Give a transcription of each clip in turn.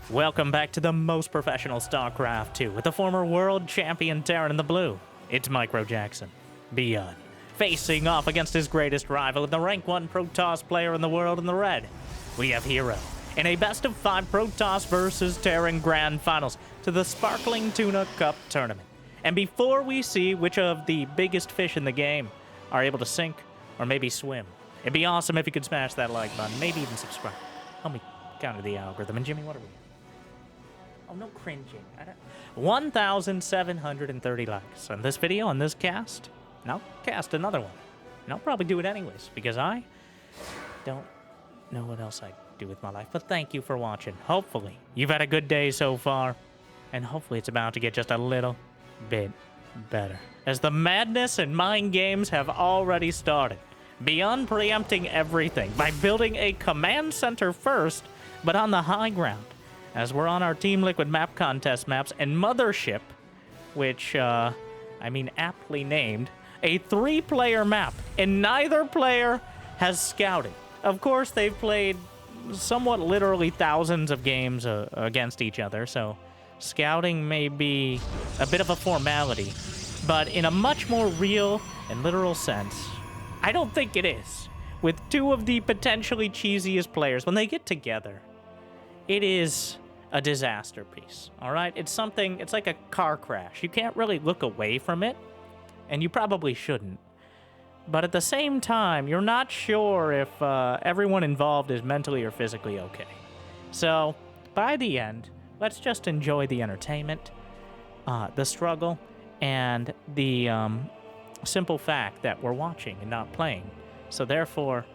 Welcome back to the most professional StarCraft 2 with the former world champion Terran in the blue. It's Micro Jackson ByuN, facing off against his greatest rival, the rank 1 Protoss player in the world in the red. We have Hero in a best of 5 Protoss versus Terran Grand Finals to the sparkling Tuna Cup tournament. And before we see which of the biggest fish in the game are able to sink or maybe swim, it'd be awesome if you could smash that like button, maybe even subscribe. Help me counter the algorithm. And Jimmy, what are we? Oh, no cringing. 1,730 likes on this video, on this cast. And I'll cast another one. And I'll probably do it anyways, because I don't know what else I do with my life. But thank you for watching. Hopefully, you've had a good day so far. And hopefully it's about to get just a little bit better, as the madness and mind games have already started. ByuN preempting everything by building a command center first, but on the high ground, as we're on our Team Liquid map contest maps, and Mothership, which, aptly named, a 3-player map, and neither player has scouted. Of course, they've played somewhat literally thousands of games against each other, so scouting may be a bit of a formality, but in a much more real and literal sense, I don't think it is. With 2 of the potentially cheesiest players, when they get together, it is a disaster piece, all right? It's something, it's like a car crash. You can't really look away from it, and you probably shouldn't. But at the same time, you're not sure if everyone involved is mentally or physically okay. So, by the end, let's just enjoy the entertainment, the struggle, and the simple fact that we're watching and not playing. So therefore,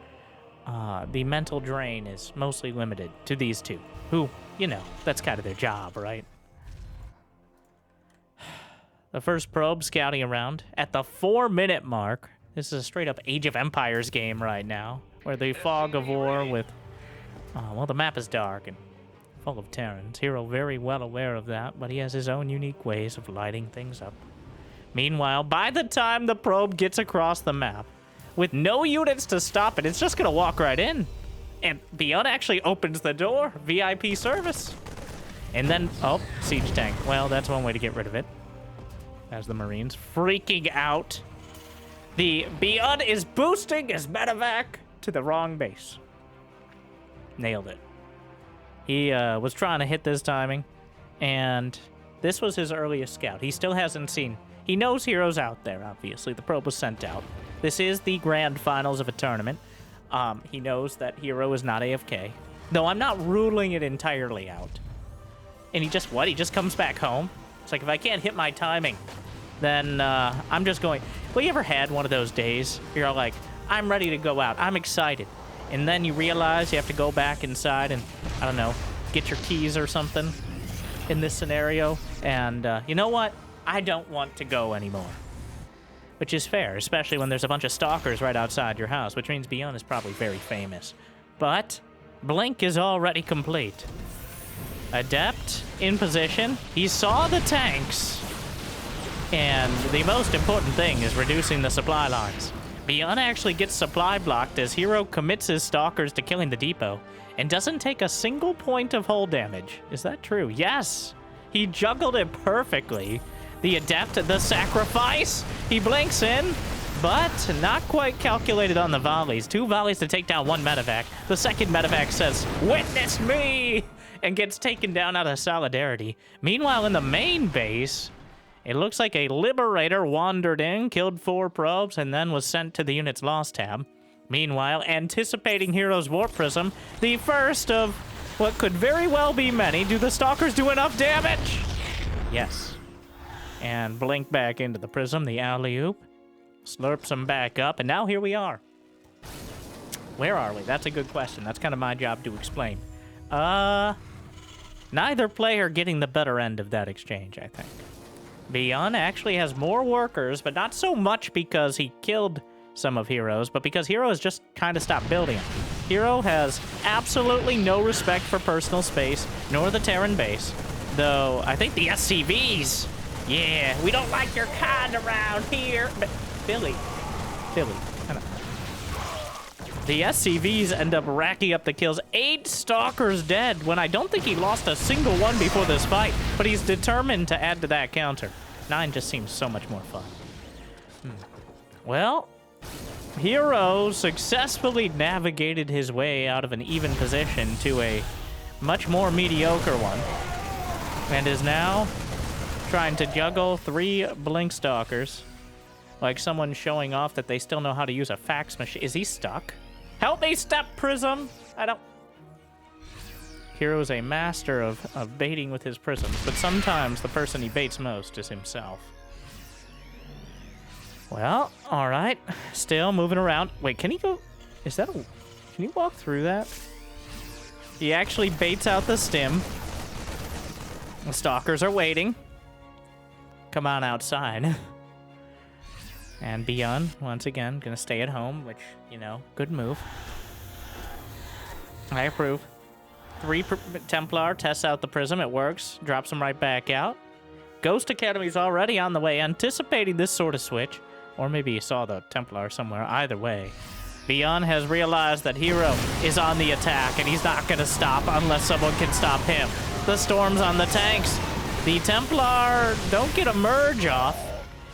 the mental drain is mostly limited to these 2, who, you know, that's kind of their job, right? The first probe scouting around at the 4-minute mark. This is a straight-up Age of Empires game right now, where the fog of war with, well, the map is dark and full of Terrans. Hero very well aware of that, but he has his own unique ways of lighting things up. Meanwhile, by the time the probe gets across the map, with no units to stop it, it's just gonna walk right in. And ByuN actually opens the door. VIP service. And then, oh, siege tank. Well, that's one way to get rid of it. As the Marines freaking out. The ByuN is boosting his medevac to the wrong base. Nailed it. He was trying to hit this timing, and this was his earliest scout. He still hasn't seen. He knows Hero's out there, obviously. The probe was sent out. This is the grand finals of a tournament. He knows that Hero is not AFK, though I'm not ruling it entirely out. And he just, what? He just comes back home? It's like, if I can't hit my timing, then I'm just going. Well, you ever had one of those days where you're like, I'm ready to go out, I'm excited, and then you realize you have to go back inside and, I don't know, get your keys or something in this scenario, and you know what? I don't want to go anymore. Which is fair, especially when there's a bunch of stalkers right outside your house, which means ByuN is probably very famous. But Blink is already complete. Adept in position. He saw the tanks. And the most important thing is reducing the supply lines. ByuN actually gets supply blocked as Hero commits his stalkers to killing the depot and doesn't take a single point of hull damage. Is that true? Yes! He juggled it perfectly. The Adept, the sacrifice, he blinks in, but not quite calculated on the volleys. 2 volleys to take down 1 medevac. The second medevac says, "Witness me!" and gets taken down out of solidarity. Meanwhile, in the main base, it looks like a Liberator wandered in, killed 4 probes, and then was sent to the unit's loss tab. Meanwhile, anticipating Hero's warp prism, the first of what could very well be many. Do the stalkers do enough damage? Yes. And blink back into the prism, the alley-oop. Slurps them back up, and now here we are. Where are we? That's a good question. That's kind of my job to explain. Neither player getting the better end of that exchange, I think. ByuN actually has more workers, but not so much because he killed some of Hero's, but because Hero has just kind of stopped building them. Hero has absolutely no respect for personal space, nor the Terran base. Though, I think the SCVs... Yeah, we don't like your kind around here. But Billy, kind of. The SCVs end up racking up the kills. 8 Stalkers dead when I don't think he lost a single one before this fight, but he's determined to add to that counter. 9 just seems so much more fun. Well, Hero successfully navigated his way out of an even position to a much more mediocre one, and is now trying to juggle 3 Blink Stalkers like someone showing off that they still know how to use a fax machine. Is he stuck? Help me, Step Prism! I don't... Hero's a master of baiting with his prisms, but sometimes the person he baits most is himself. Well, alright. Still moving around. Wait, can he go... Is that a... Can he walk through that? He actually baits out the stim. The Stalkers are waiting. Come on outside. And ByuN, once again, gonna stay at home, which, you know, good move. I approve. 3 Templar tests out the prism. It works. Drops him right back out. Ghost Academy's already on the way, anticipating this sort of switch. Or maybe he saw the Templar somewhere. Either way, ByuN has realized that Hero is on the attack, and he's not going to stop unless someone can stop him. The Storm's on the tanks. The Templar don't get a merge off,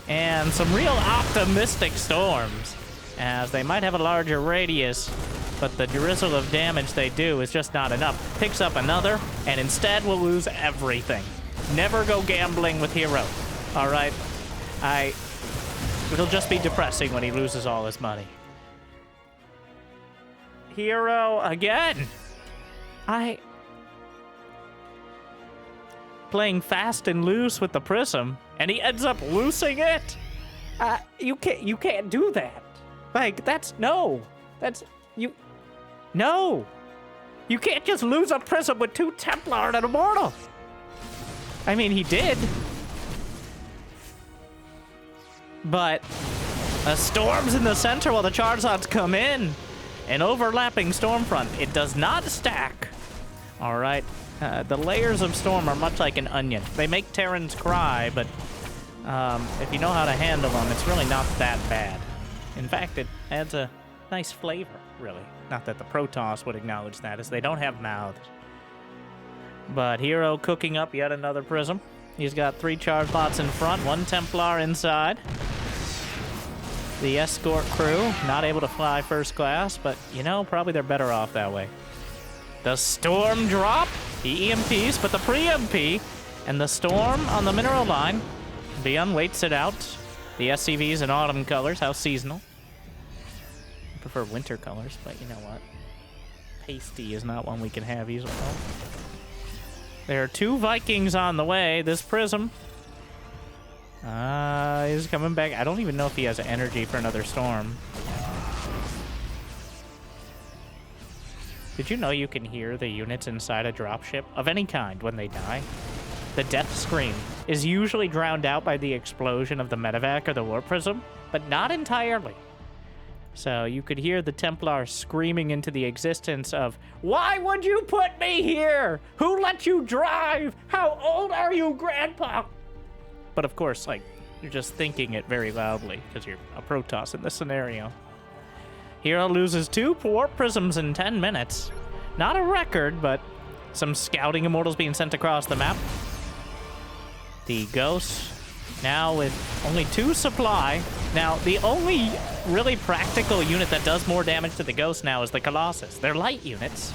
and some real optimistic Storms, as they might have a larger radius, but the drizzle of damage they do is just not enough. Picks up another, and instead will lose everything. Never go gambling with Hero. All right? It'll just be depressing when he loses all his money. Hero again. Playing fast and loose with the prism, and he ends up losing it. You can't do that. Like, no. You can't just lose a prism with 2 Templar and an Immortal. I mean, he did. But a Storm's in the center while the Charizards come in. An overlapping Storm front. It does not stack. All right. The layers of Storm are much like an onion. They make Terrans cry, but if you know how to handle them, it's really not that bad. In fact, it adds a nice flavor, really. Not that the Protoss would acknowledge that, as they don't have mouths. But Hero cooking up yet another prism. He's got 3 charge lots in front, 1 Templar inside. The escort crew, not able to fly first class, but, you know, probably they're better off that way. The Storm drop, the EMPs, but the pre-EMP, and the Storm on the mineral line. ByuN waits it out. The SCVs in autumn colors, how seasonal. I prefer winter colors, but you know what? Pasty is not one we can have easily. There are 2 Vikings on the way. This prism is coming back. I don't even know if he has energy for another Storm. Did you know you can hear the units inside a dropship of any kind when they die? The death scream is usually drowned out by the explosion of the medevac or the warp prism, but not entirely. So you could hear the Templar screaming into the existence of, "Why would you put me here? Who let you drive? How old are you, Grandpa?" But of course, like, you're just thinking it very loudly because you're a Protoss in this scenario. Hero loses 2 warp prisms in 10 minutes. Not a record, but some scouting Immortals being sent across the map. The Ghosts now with only 2 supply. Now, the only really practical unit that does more damage to the Ghost now is the Colossus. They're light units,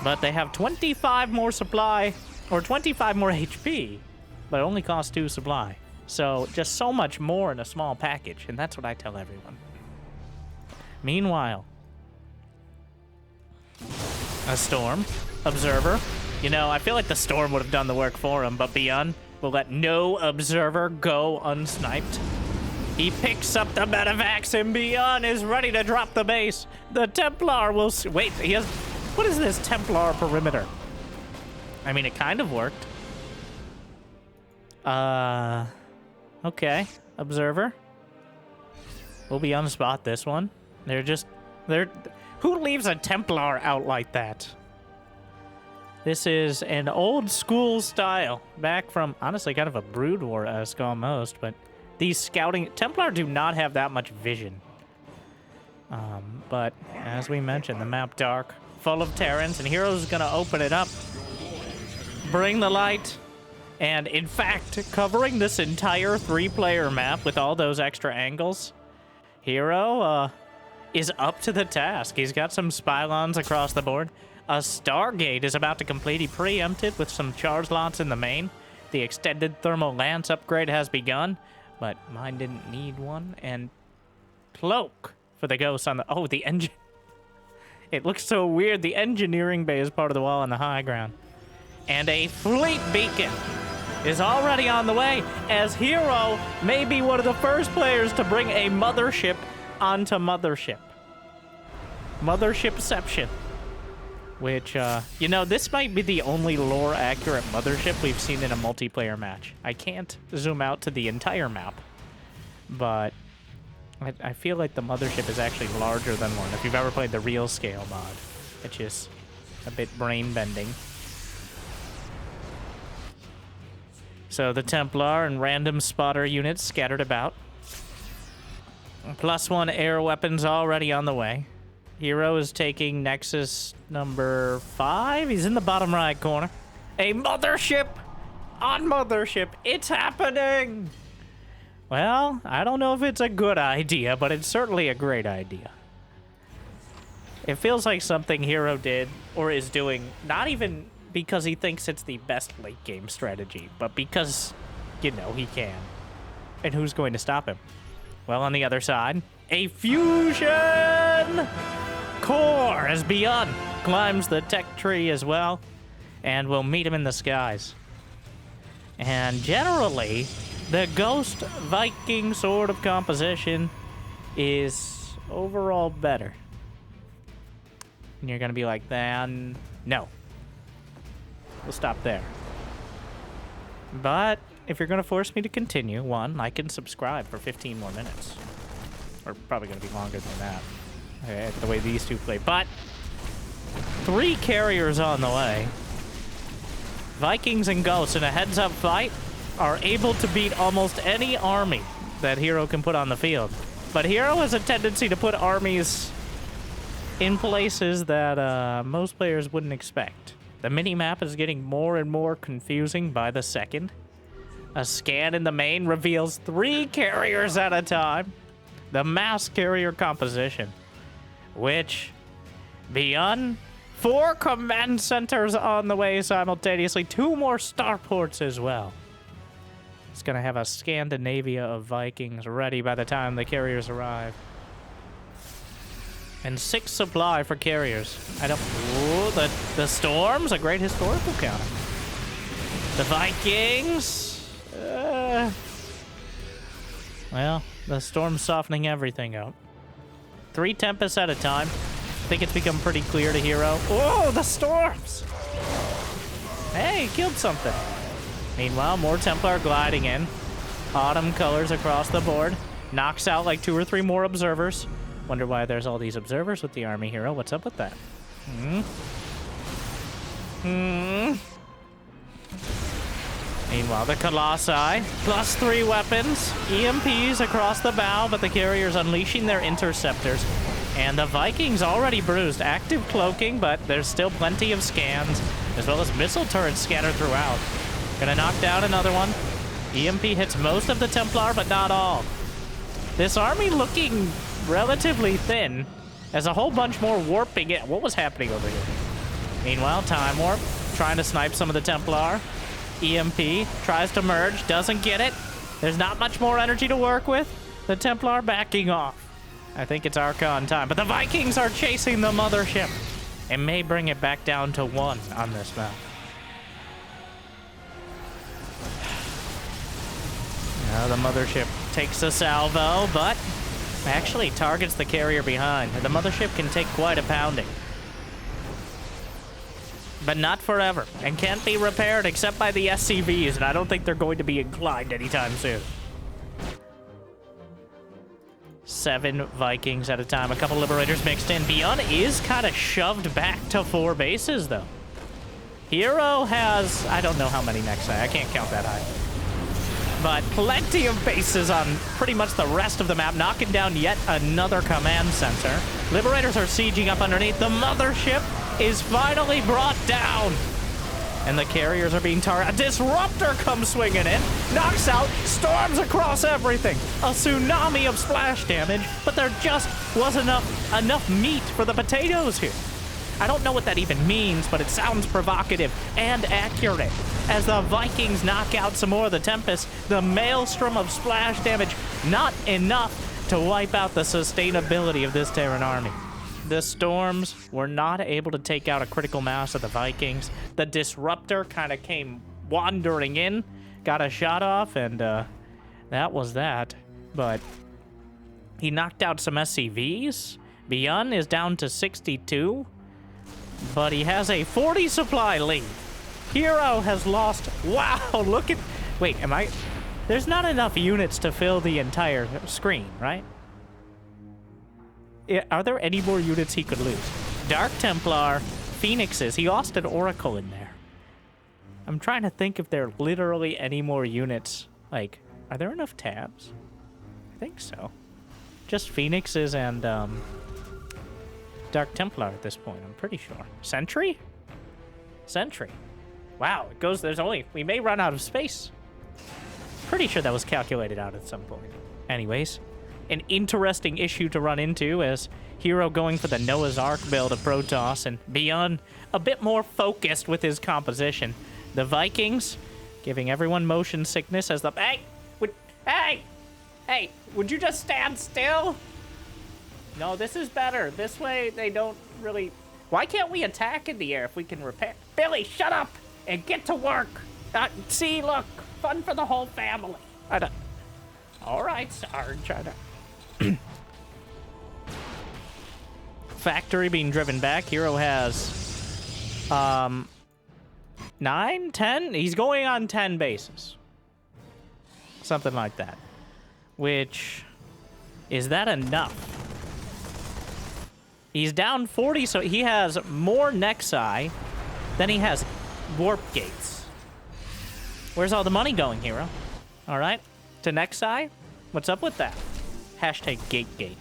but they have 25 more supply, or 25 more HP, but it only costs 2 supply. So just so much more in a small package, and that's what I tell everyone. Meanwhile, a Storm, Observer. You know, I feel like the Storm would have done the work for him, but ByuN will let no Observer go unsniped. He picks up the medevacs, and ByuN is ready to drop the base. The Templar will... Wait, he has... What is this Templar perimeter? I mean, it kind of worked. Okay. Observer. Will ByuN spot this one? Who leaves a Templar out like that? This is an old school style. Back from, honestly, kind of a Brood War-esque almost, but these scouting... Templar do not have that much vision. But as we mentioned, the map dark, full of Terrans, and Hero's gonna open it up, bring the light, and in fact, covering this entire 3-player map with all those extra angles, Hero is up to the task. He's got some Spylons across the board. A Stargate is about to complete. He preempted with some charge lots in the main. The extended thermal lance upgrade has begun, but mine didn't need one. And cloak for the ghosts on the... Oh, the engine... It looks so weird. The engineering bay is part of the wall on the high ground. And a fleet beacon is already on the way, as Hero may be one of the first players to bring a mothership onto Mothership. Mothershipception. Which, you know, this might be the only lore-accurate mothership we've seen in a multiplayer match. I can't zoom out to the entire map, but I feel like the mothership is actually larger than one. If you've ever played the real scale mod, which is a bit brain-bending. So the Templar and random spotter units scattered about. +1 air weapons already on the way. Hero is taking Nexus number 5. He's in the bottom right corner. A mothership on Mothership. It's happening! Well, I don't know if it's a good idea, but it's certainly a great idea. It feels like something Hero did, or is doing, not even because he thinks it's the best late game strategy, but because, you know, he can. And who's going to stop him? Well, on the other side, a fusion core as ByuN climbs the tech tree as well, and we'll meet him in the skies. And generally, the Ghost Viking sort of composition is overall better. And you're gonna be like, then no. We'll stop there. But if you're gonna force me to continue, one, I can subscribe for 15 more minutes. Or probably gonna be longer than that. Okay, the way these two play. But 3 carriers on the way. Vikings and Ghosts in a heads-up fight are able to beat almost any army that Hero can put on the field. But Hero has a tendency to put armies in places that most players wouldn't expect. The mini-map is getting more and more confusing by the second. A scan in the main reveals 3 carriers at a time. The mass carrier composition, which ByuN, 4 command centers on the way simultaneously, 2 more starports as well. It's gonna have a Scandinavia of Vikings ready by the time the carriers arrive. And 6 supply for carriers. I don't... Ooh, the Storm's a great historical counter. The Vikings... well, the Storm's softening everything out. 3 Tempests at a time. I think it's become pretty clear to Hero. Oh, the Storms! Hey, killed something. Meanwhile, more Templar gliding in. Autumn colors across the board. Knocks out like 2 or 3 more observers. Wonder why there's all these observers with the army, Hero. What's up with that? Meanwhile, the Colossi, +3 weapons, EMPs across the bow, but the carriers unleashing their interceptors. And the Vikings already bruised. Active cloaking, but there's still plenty of scans, as well as missile turrets scattered throughout. Gonna knock down another one. EMP hits most of the Templar, but not all. This army looking relatively thin, as a whole bunch more warping it. What was happening over here? Meanwhile, Time Warp, trying to snipe some of the Templar. EMP tries to merge, doesn't get it. There's not much more energy to work with. The Templar backing off. I think it's Archon time, but the Vikings are chasing the mothership. It may bring it back down to 1 on this map. Now the mothership takes a salvo, but actually targets the carrier behind. The mothership can take quite a pounding. But not forever, and can't be repaired except by the SCVs, and I don't think they're going to be inclined anytime soon. 7 Vikings at a time, a couple Liberators mixed in. ByuN is kind of shoved back to 4 bases, though. Hero has, I don't know how many nexi, I can't count that high. But plenty of bases on pretty much the rest of the map, knocking down yet another command center. Liberators are sieging up underneath. The mothership is finally brought down. And the carriers are being targeted. A disruptor comes swinging in, knocks out, storms across everything. A tsunami of splash damage, but there just wasn't enough meat for the potatoes here. I don't know what that even means, but it sounds provocative and accurate. As the Vikings knock out some more of the Tempest, the maelstrom of splash damage, not enough to wipe out the sustainability of this Terran army. The storms were not able to take out a critical mass of the Vikings. The disruptor kind of came wandering in, got a shot off, and that was that. But he knocked out some SCVs. ByuN is down to 62, but he has a 40 supply lead. Hero has lost. Wow, look at... Wait, am I... There's not enough units to fill the entire screen, right? Are there any more units he could lose? Dark Templar, Phoenixes. He lost an Oracle in there. I'm trying to think if there are literally any more units. Like, are there enough tabs? I think so. Just Phoenixes and Dark Templar at this point, I'm pretty sure. Sentry? Sentry. Wow, it goes, there's only, we may run out of space. Pretty sure that was calculated out at some point. Anyways, an interesting issue to run into as Hero going for the Noah's Ark build of Protoss and ByuN a bit more focused with his composition. The Vikings giving everyone motion sickness as the... Hey, would you just stand still? No, this is better. This way they don't really... Why can't we attack in the air if we can repair? Billy, shut up and get to work. See, look, fun for the whole family. All right, Sarge. Factory being driven back. Hero has 9, 10. He's going on 10 bases. Something like that. Which, is that enough? He's down 40, so he has more Nexi than he has warp gates. Where's all the money going, Hero? All right, to Nexi? What's up with that? Hashtag gate.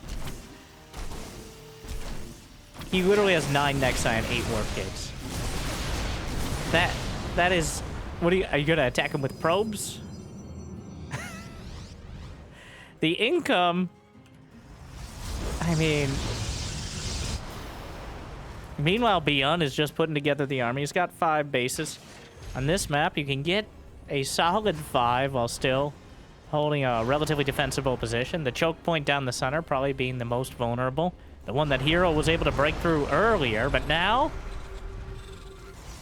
He literally has 9 Nexi and 8 warp gates. That is... What are you gonna attack him with probes? The income... I mean... Meanwhile, ByuN is just putting together the army. He's got 5 bases. On this map, you can get a solid 5 while still holding a relatively defensible position. The choke point down the center probably being the most vulnerable. The one that Hero was able to break through earlier, but now...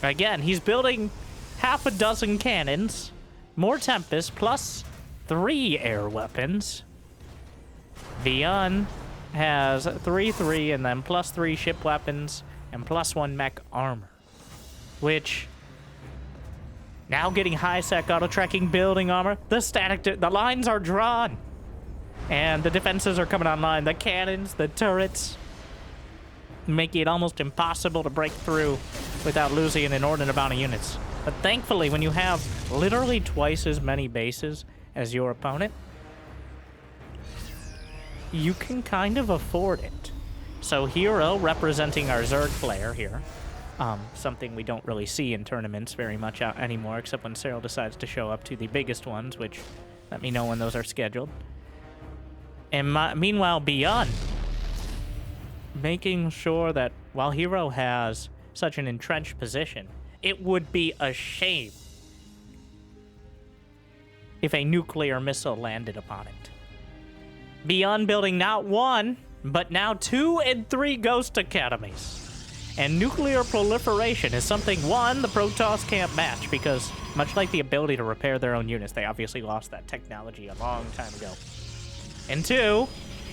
Again, he's building half a dozen cannons, more Tempest, plus 3 air weapons. ByuN has 3, and then plus 3 ship weapons, and plus 1 mech armor. Which... Now getting high-sec auto-tracking building armor. The lines are drawn. And the defenses are coming online. The cannons, the turrets, making it almost impossible to break through without losing an inordinate amount of units. But thankfully, when you have literally twice as many bases as your opponent, you can kind of afford it. So Hero representing our Zerg player here. Something we don't really see in tournaments very much out anymore, except when Cyril decides to show up to the biggest ones, which let me know when those are scheduled. And meanwhile, ByuN making sure that while Hero has such an entrenched position, it would be a shame if a nuclear missile landed upon it. ByuN building not 1, but now 2 and 3 Ghost Academies. And nuclear proliferation is something, 1, the Protoss can't match, because much like the ability to repair their own units, they obviously lost that technology a long time ago. And 2,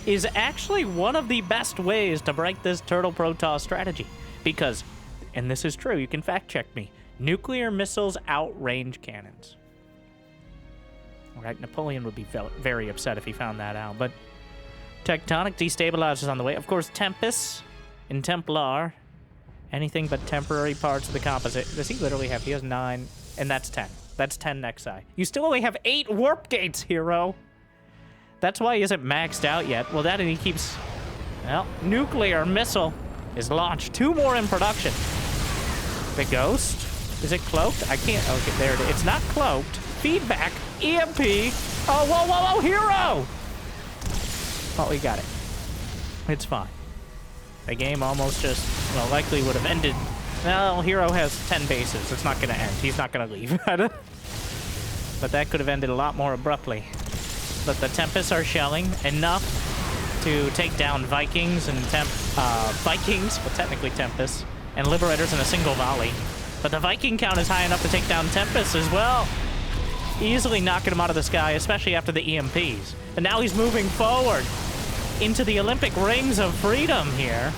is actually one of the best ways to break this Turtle Protoss strategy. Because, and this is true, you can fact check me, nuclear missiles outrange cannons. Alright, Napoleon would be very upset if he found that out, but Tectonic destabilizers on the way. Of course, Tempest and Templar, anything but temporary parts of the composite. Does he literally have, he has 9, and that's 10. That's 10 Nexi. You still only have 8 warp gates, hero. That's why he isn't maxed out yet. Well, that and he keeps... Well, nuclear missile is launched. 2 more in production. The ghost? Is it cloaked? I can't... Okay, there it is. It's not cloaked. Feedback. EMP. Oh, whoa, whoa, whoa, hero! Oh, we got it. It's fine. The game almost just, well, likely would have ended. Well, hero has 10 bases. It's not going to end. He's not going to leave. But that could have ended a lot more abruptly. But the Tempests are shelling enough to take down Vikings and Vikings, well, technically Tempests, and Liberators in a single volley. But the Viking count is high enough to take down Tempests as well. Easily knocking him out of the sky, especially after the EMPs. And now he's moving forward into the Olympic rings of freedom here.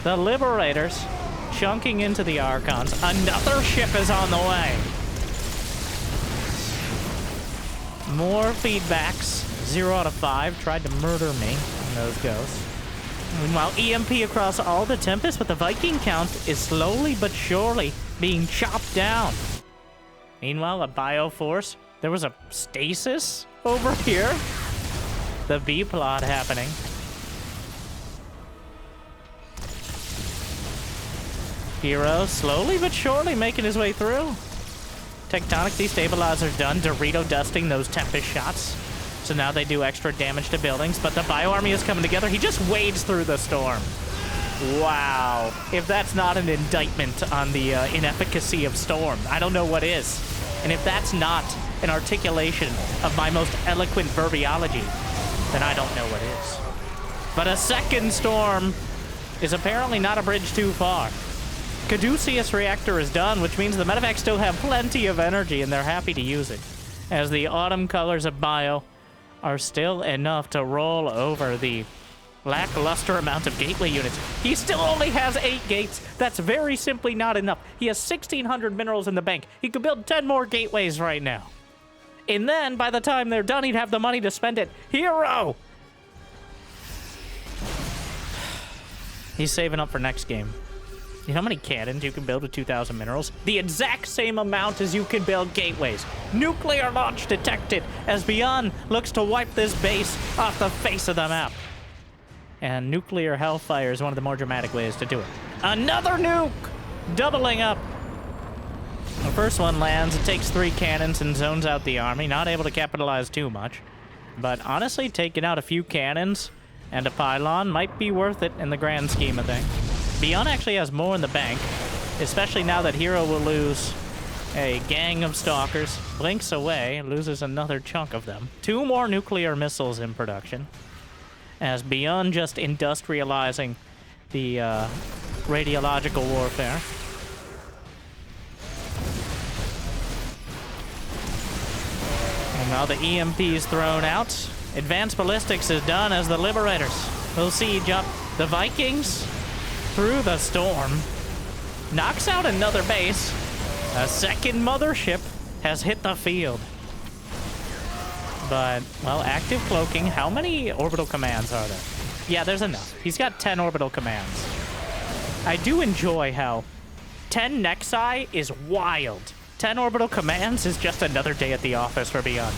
The Liberators chunking into the Archons. Another ship is on the way. More feedbacks. 0 out of 5. Tried to murder me. And those ghosts. Meanwhile, EMP across all the Tempests, but the Viking count is slowly but surely being chopped down. Meanwhile, a Bioforce. There was a stasis over here. The B-plot happening. Hero slowly but surely making his way through. Tectonic destabilizers done. Dorito dusting those Tempest shots. So now they do extra damage to buildings, but the Bio Army is coming together. He just wades through the storm. Wow. If that's not an indictment on the inefficacy of Storm, I don't know what is. And if that's not an articulation of my most eloquent verbiology, then I don't know what is. But a second Storm is apparently not a bridge too far. Caduceus Reactor is done, which means the medevacs still have plenty of energy, and they're happy to use it. As the autumn colors of Bio are still enough to roll over the lackluster amount of gateway units. He still only has 8 gates. That's very simply not enough. He has 1,600 minerals in the bank. He could build 10 more gateways right now. And then, by the time they're done, he'd have the money to spend it. Hero! He's saving up for next game. You know how many cannons you can build with 2,000 minerals? The exact same amount as you can build gateways. Nuclear launch detected as ByuN looks to wipe this base off the face of the map. And nuclear hellfire is one of the more dramatic ways to do it. Another nuke! Doubling up. The first one lands, it takes 3 cannons and zones out the army. Not able to capitalize too much. But honestly, taking out a few cannons and a pylon might be worth it in the grand scheme of things. ByuN actually has more in the bank, especially now that Hero will lose a gang of stalkers. Blinks away, loses another chunk of them. 2 more nuclear missiles in production. As ByuN just industrializing the radiological warfare. And now the EMP is thrown out. Advanced ballistics is done as the Liberators will siege up the Vikings through the storm. Knocks out another base. A second mothership has hit the field. But, well, active cloaking. How many orbital commands are there? Yeah, there's enough. He's got 10 orbital commands. I do enjoy how 10 Nexi is wild. 10 orbital commands is just another day at the office for ByuN.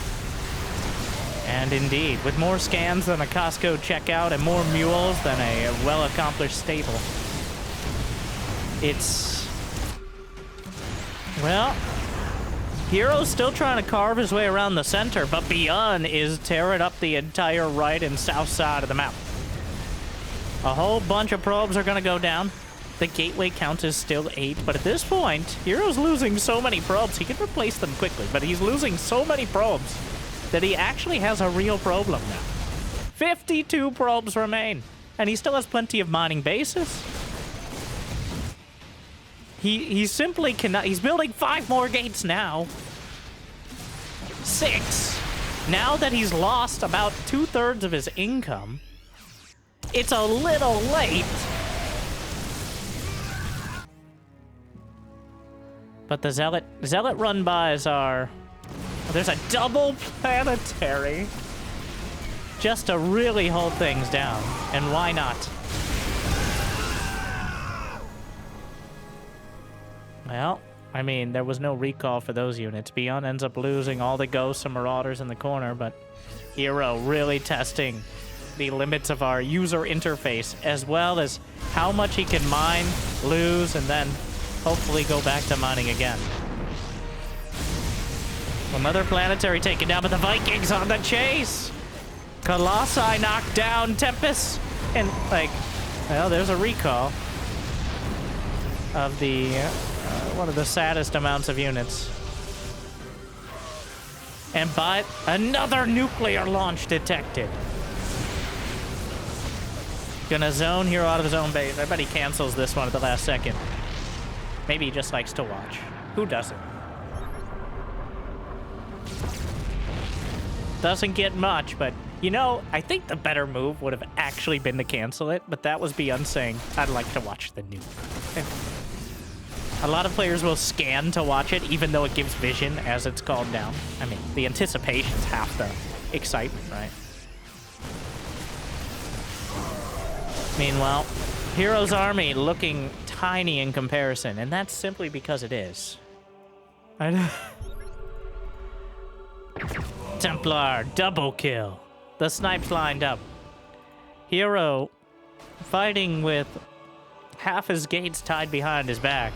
And indeed, with more scans than a Costco checkout and more mules than a well-accomplished stable. It's... well... Hero's still trying to carve his way around the center, but ByuN is tearing up the entire right and south side of the map. A whole bunch of probes are going to go down. The gateway count is still 8, but at this point, Hero's losing so many probes. He can replace them quickly, but he's losing so many probes that he actually has a real problem now. 52 probes remain, and he still has plenty of mining bases. He simply cannot... he's building 5 more gates now. 6. Now that he's lost about 2/3 of his income, it's a little late. But the Zealot run-bys are... there's a double planetary just to really hold things down. And why not? Well, I mean, there was no recall for those units. ByuN ends up losing all the ghosts and marauders in the corner, but Hero really testing the limits of our user interface, as well as how much he can mine, lose, and then hopefully go back to mining again. Another planetary taken down, but the Vikings on the chase! Colossi knocked down, Tempest, and like, well, there's a recall of the one of the saddest amounts of units. And but another nuclear launch detected. Gonna zone Hero out of his own base. I bet he cancels this one at the last second. Maybe he just likes to watch. Who doesn't? Doesn't get much, but you know, I think the better move would have actually been to cancel it, but that was ByuN saying, I'd like to watch the nuke. A lot of players will scan to watch it, even though it gives vision as it's called down. I mean, the anticipation's half the excitement, right? Meanwhile, Hero's army looking tiny in comparison, and that's simply because it is. I know. Templar, double kill. The snipes lined up. Hero fighting with half his gates tied behind his back.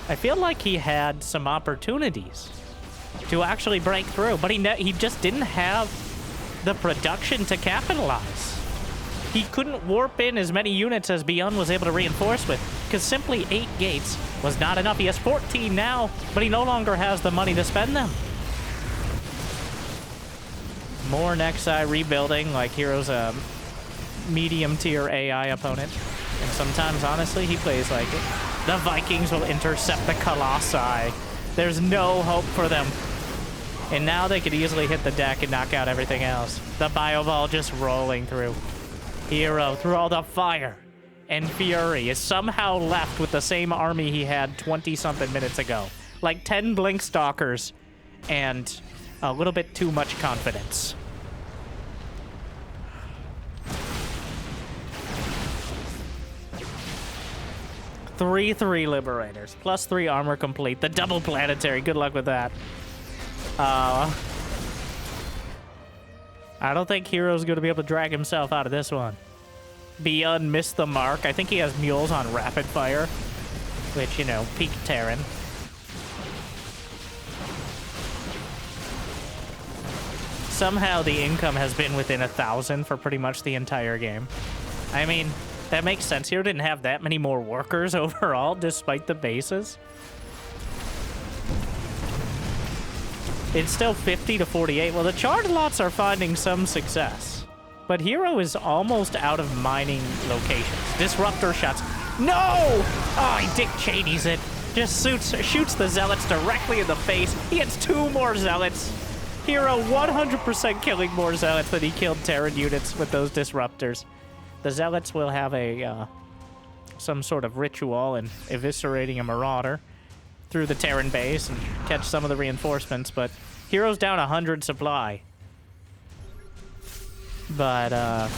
I feel like he had some opportunities to actually break through, but he just didn't have the production to capitalize. He couldn't warp in as many units as ByuN was able to reinforce with, because simply 8 gates was not enough. He has 14 now, but he no longer has the money to spend them. More Nexi rebuilding, like Hero's a medium-tier AI opponent. And sometimes, honestly, he plays like it. The Vikings will intercept the Colossi. There's no hope for them. And now they could easily hit the deck and knock out everything else. The Bioball just rolling through. Hero, through all the fire and fury, is somehow left with the same army he had 20-something minutes ago. Like 10 Blink Stalkers and a little bit too much confidence. Three Liberators, plus 3 armor complete. The double planetary, good luck with that. I don't think Hero's going to be able to drag himself out of this one. ByuN missed the mark. I think he has mules on rapid fire, which, you know, peak Terran. Somehow the income has been within 1,000 for pretty much the entire game. I mean, that makes sense. Hero didn't have that many more workers overall, despite the bases. It's still 50 to 48. Well, the charge lots are finding some success. But Hero is almost out of mining locations. Disruptor shots. No! Oh, he Dick Cheney's it. Just shoots the Zealots directly in the face. He gets 2 more Zealots. Hero 100% killing more Zealots than he killed Terran units with those Disruptors. The Zealots will have a some sort of ritual in eviscerating a Marauder through the Terran base and catch some of the reinforcements, but Hero's down 100 supply. But, I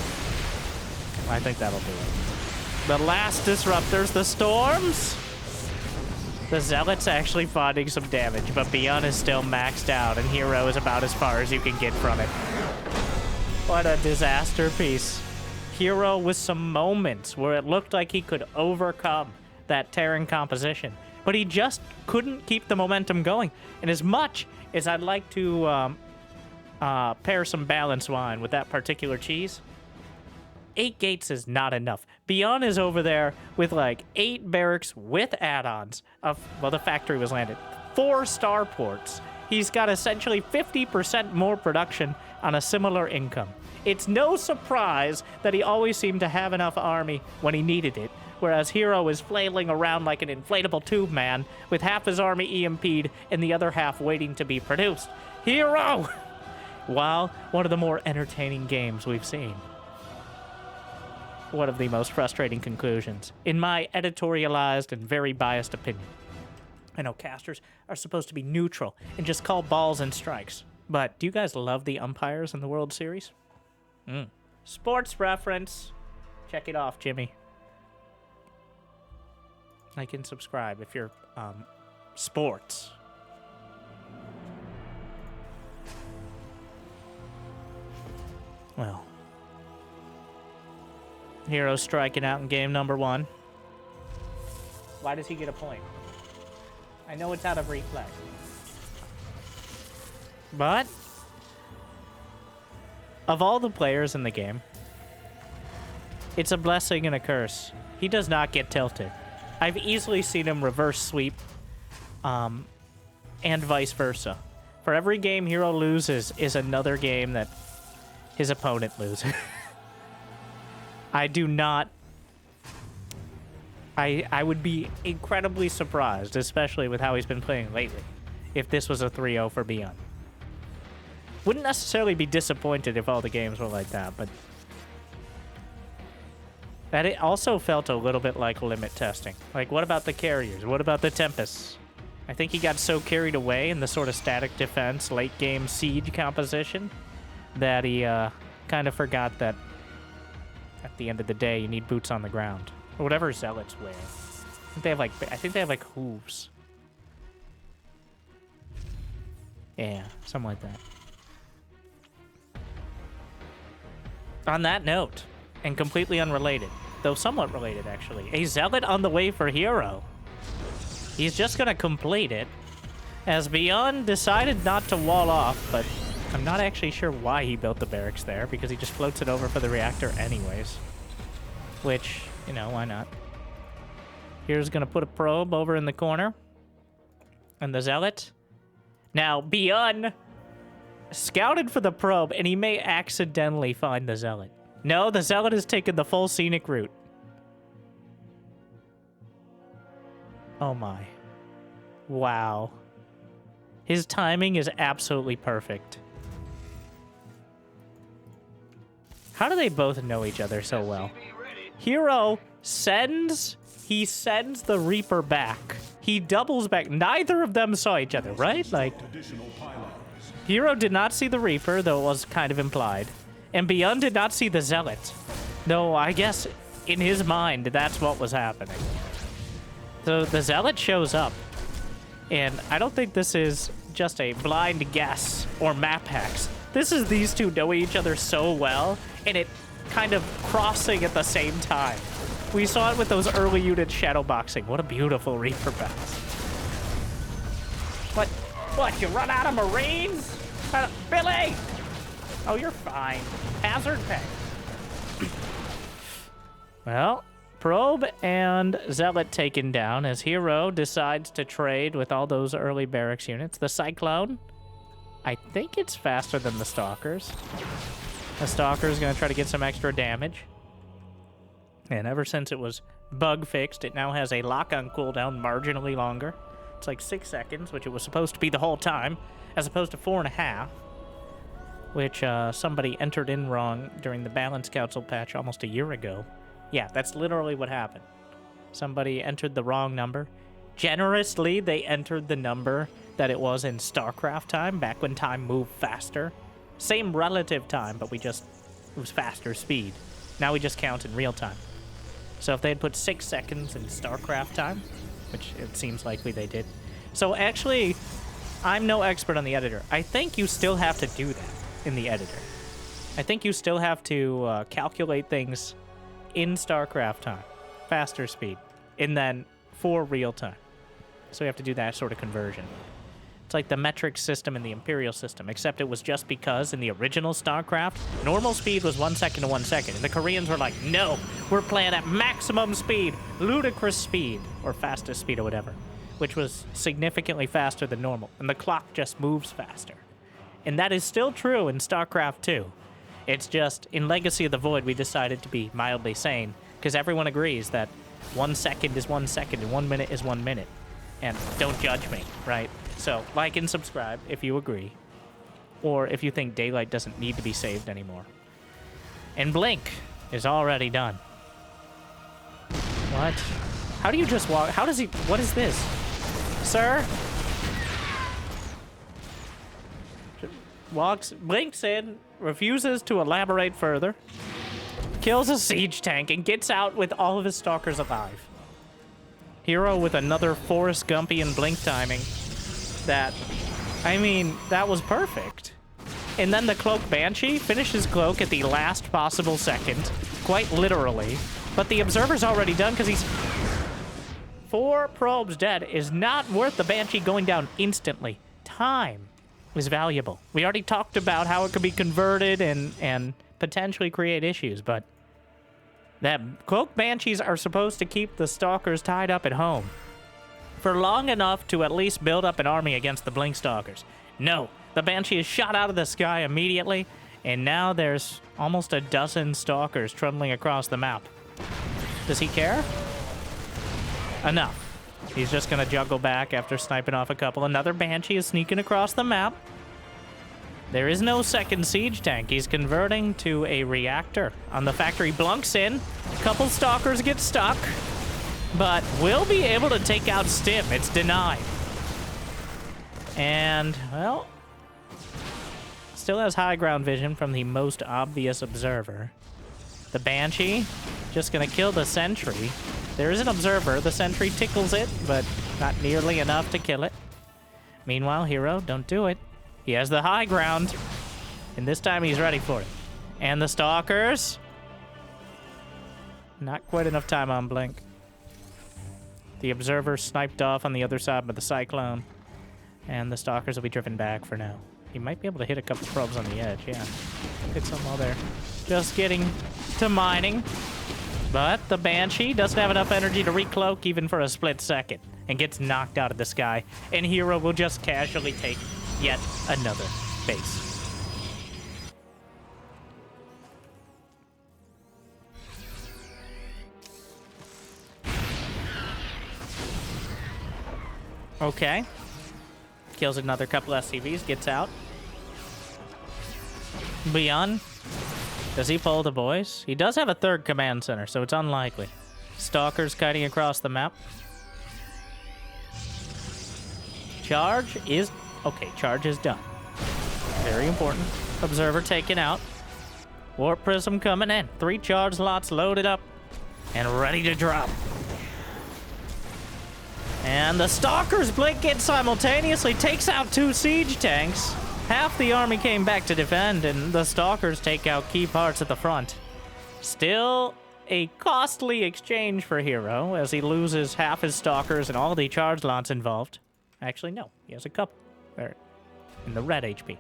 think that'll do it. The last Disruptors, the Storms! The Zealot's actually finding some damage, but ByuN is still maxed out, and Hero is about as far as you can get from it. What a disaster piece. Hero with some moments where it looked like he could overcome that Terran composition, but he just couldn't keep the momentum going. And as much as I'd like to pair some balanced wine with that particular cheese, 8 gates is not enough. ByuN is over there with like 8 barracks with add-ons of, well, the factory was landed. 4 starports. He's got essentially 50% more production on a similar income. It's no surprise that he always seemed to have enough army when he needed it, whereas Hero is flailing around like an inflatable tube man with half his army EMP'd and the other half waiting to be produced. Hero! Wow, one of the more entertaining games we've seen. One of the most frustrating conclusions, in my editorialized and very biased opinion. I know casters are supposed to be neutral and just call balls and strikes, but do you guys love the umpires in the World Series? Sports reference. Check it off, Jimmy. Like and subscribe if you're sports. Well, Hero striking out in game number 1. Why does he get a point? I know it's out of replay. But of all the players in the game, it's a blessing and a curse. He does not get tilted. I've easily seen him reverse sweep, and vice versa. For every game Hero loses is another game that his opponent loses. I do not... I would be incredibly surprised, especially with how he's been playing lately, if this was a 3-0 for ByuN. Wouldn't necessarily be disappointed if all the games were like that, but... that it also felt a little bit like limit testing. Like, what about the carriers? What about the Tempests? I think he got so carried away in the sort of static defense, late-game siege composition that he kind of forgot that at the end of the day, you need boots on the ground. Or whatever Zealots wear. I think they have like hooves. Yeah, something like that. On that note, and completely unrelated, though somewhat related actually, a Zealot on the way for Hero. He's just gonna complete it, as ByuN decided not to wall off, but I'm not actually sure why he built the barracks there, because he just floats it over for the reactor anyways. Which, you know, why not? Here's gonna put a probe over in the corner. And the Zealot. Now, ByuN scouted for the probe, and he may accidentally find the Zealot. No, the Zealot has taken the full scenic route. Oh my. Wow. His timing is absolutely perfect. How do they both know each other so well? Hero sends the Reaper back. He doubles back. Neither of them saw each other, right? Like, Hero did not see the Reaper, though it was kind of implied. And ByuN did not see the Zealot. No, I guess in his mind, that's what was happening. So the Zealot shows up. And I don't think this is just a blind guess or map hacks. This is these two knowing each other so well, and it kind of crossing at the same time. We saw it with those early unit shadowboxing. What a beautiful Reaper bounce. What, you run out of Marines? Billy! Oh, you're fine. Hazard pay. Well, Probe and Zealot taken down as Hero decides to trade with all those early barracks units. The Cyclone, I think it's faster than the Stalkers. The Stalker's gonna try to get some extra damage. And ever since it was bug fixed, it now has a lock-on cooldown marginally longer. It's like 6 seconds, which it was supposed to be the whole time, as opposed to 4.5, which somebody entered in wrong during the Balance Council patch almost a year ago. Yeah, that's literally what happened. Somebody entered the wrong number. Generously, they entered the number that it was in StarCraft time, back when time moved faster. Same relative time, but it was faster speed. Now we just count in real time. So if they had put 6 seconds in StarCraft time, which it seems likely they did. So actually, I'm no expert on the editor. I think you still have to do that in the editor. I think you still have to calculate things in StarCraft time, faster speed, and then for real time. So you have to do that sort of conversion. It's like the metric system in the Imperial system, except it was just because in the original StarCraft, normal speed was 1 second to 1 second. And the Koreans were like, no, we're playing at maximum speed, ludicrous speed, or fastest speed or whatever, which was significantly faster than normal. And the clock just moves faster. And that is still true in StarCraft 2. It's just, in Legacy of the Void, we decided to be mildly sane, because everyone agrees that 1 second is 1 second and 1 minute is 1 minute. And don't judge me, right? So, like and subscribe if you agree, or if you think daylight doesn't need to be saved anymore. And Blink is already done. What? How do you just walk? How does he? What is this? Sir? Blinks in, refuses to elaborate further, kills a siege tank, and gets out with all of his stalkers alive. Hero with another Forrest Gumpian blink timing. That, I mean, that was perfect. And then the Cloak Banshee finishes Cloak at the last possible second, quite literally. But the Observer's already done because he's... 4 probes dead is not worth the Banshee going down instantly. Time is valuable. We already talked about how it could be converted and potentially create issues, but that Cloak Banshees are supposed to keep the Stalkers tied up at home for long enough to at least build up an army against the Blink Stalkers. No, the Banshee is shot out of the sky immediately, and now there's almost a dozen Stalkers trundling across the map. Does he care? Enough. He's just gonna juggle back after sniping off a couple. Another Banshee is sneaking across the map. There is no second siege tank. He's converting to a reactor on the factory. Blunks in. A couple Stalkers get stuck. But will be able to take out Stim. It's denied. And, well, still has high ground vision from the most obvious observer. The Banshee just gonna kill the Sentry. There is an observer. The Sentry tickles it, but not nearly enough to kill it. Meanwhile, Hero, don't do it. He has the high ground, and this time he's ready for it. And the Stalkers. Not quite enough time on Blink. The Observer sniped off on the other side by the Cyclone, and the Stalkers will be driven back for now. He might be able to hit a couple probes on the edge, yeah. Hit some while they're just getting to mining. But the Banshee doesn't have enough energy to recloak even for a split second and gets knocked out of the sky. And Hero will just casually take yet another base. Okay. Kills another couple SCVs, gets out. ByuN. Does he pull the boys? He does have a third command center, so it's unlikely. Stalkers kiting across the map. Charge is... Okay, charge is done. Very important. Observer taken out. Warp Prism coming in. 3 charge lots loaded up and ready to drop. And the Stalkers blink in simultaneously, takes out 2 siege tanks. Half the army came back to defend, and the Stalkers take out key parts at the front. Still a costly exchange for Hero, as he loses half his Stalkers and all the charge lots involved. Actually, no. He has a couple. There. In the red HP.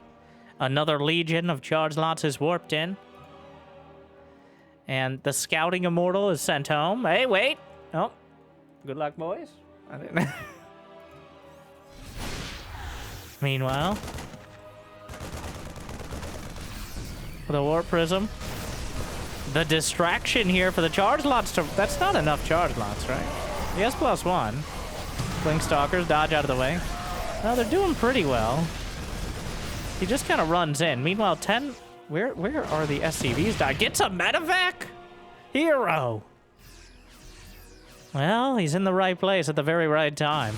Another legion of charge lots is warped in. And the Scouting Immortal is sent home. Hey, wait! Oh. Good luck, boys. I didn't... Meanwhile... the Warp Prism. The distraction here for the charge lots to... That's not enough charge lots, right? Yes, +1. Blink Stalkers dodge out of the way. No, they're doing pretty well. He just kind of runs in. Meanwhile, 10... Where are the SCVs? Gets a medevac? Hero! Well, he's in the right place at the very right time.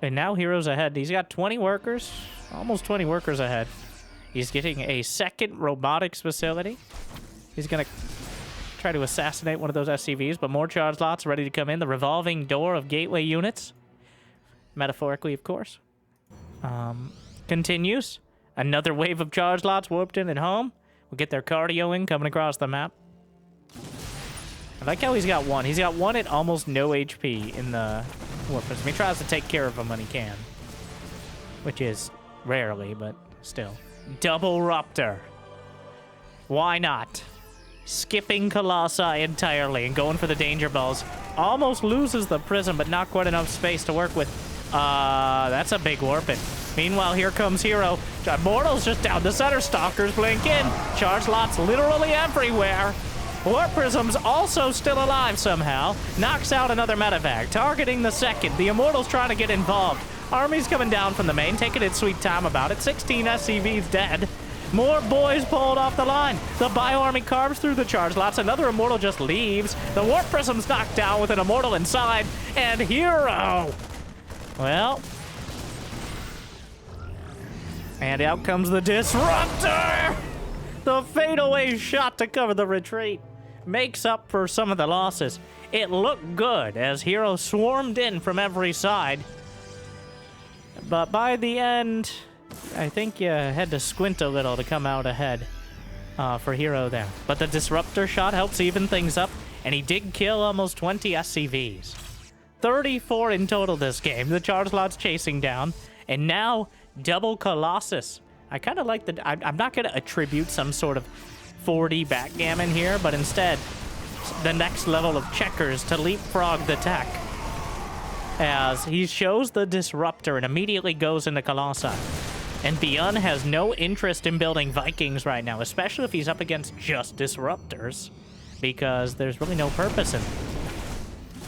And now Hero's ahead. He's got 20 workers. Almost 20 workers ahead. He's getting a second robotics facility. He's going to try to assassinate one of those SCVs, but more charge lots ready to come in. The revolving door of gateway units. Metaphorically, of course. Continues. Another wave of charge lots warped in at home. We'll get their cardioing coming across the map. I like how he's got one. He's got one at almost no HP in the warp prism. He tries to take care of them when he can. Which is rarely, but still. Double Ruptor. Why not? Skipping Colossi entirely and going for the danger balls. Almost loses the prism, but not quite enough space to work with. That's a big warping. Meanwhile, here comes Hero. Immortal's just down the center. Stalkers blink in. Charge lots literally everywhere. Warp Prism's also still alive somehow. Knocks out another medevac, targeting the second. The Immortal's trying to get involved. Army's coming down from the main, taking its sweet time about it. 16 SCVs dead. More boys pulled off the line. The Bio Army carves through the charge lots. Another Immortal just leaves. The Warp Prism's knocked down with an Immortal inside. And Hero! Well... And out comes the Disruptor! The fadeaway shot to cover the retreat makes up for some of the losses. it looked good as heroes swarmed in from every side. But by the end, I think you had to squint a little to come out ahead for Hero there. But the Disruptor shot helps even things up, and he did kill almost 20 SCVs. 34 in total this game. The charge lot's chasing down, and now double Colossus. I kind of like the... I'm not going to attribute some sort of 4D backgammon here, but instead, the next level of checkers to leapfrog the tech. As he shows the Disruptor and immediately goes into Colossi. And ByuN has no interest in building Vikings right now, especially if he's up against just Disruptors, because there's really no purpose in it.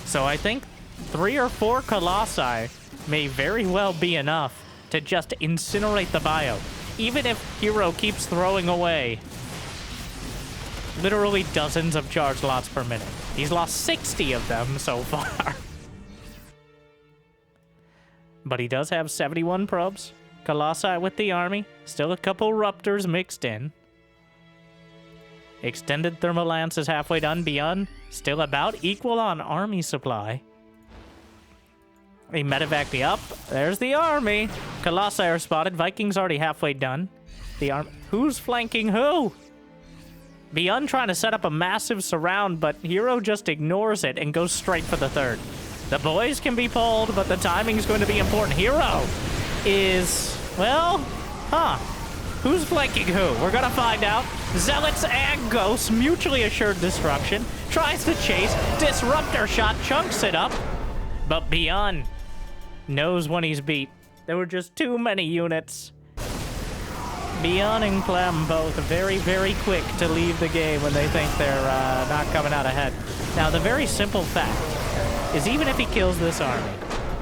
So I think 3 or 4 Colossi may very well be enough to just incinerate the bio, even if Hero keeps throwing away literally dozens of charge lots per minute. He's lost 60 of them so far. But he does have 71 probes. Colossi with the army. Still a couple Ruptors mixed in. Extended Thermal Lance is halfway done. ByuN still about equal on army supply. He medevac me up. There's the army. Colossi are spotted. Vikings already halfway done. The army. Who's flanking who? ByuN trying to set up a massive surround, but Hero just ignores it and goes straight for the third. The boys can be pulled, but the timing's going to be important. Hero is, well, who's flanking who? We're gonna find out. Zealots and Ghosts, mutually assured destruction. Tries to chase. Disruptor shot chunks it up. But ByuN knows when he's beat. There were just too many units. ByuN and Clem both very, very quick to leave the game when they think they're not coming out ahead. Now, the very simple fact is even if he kills this army,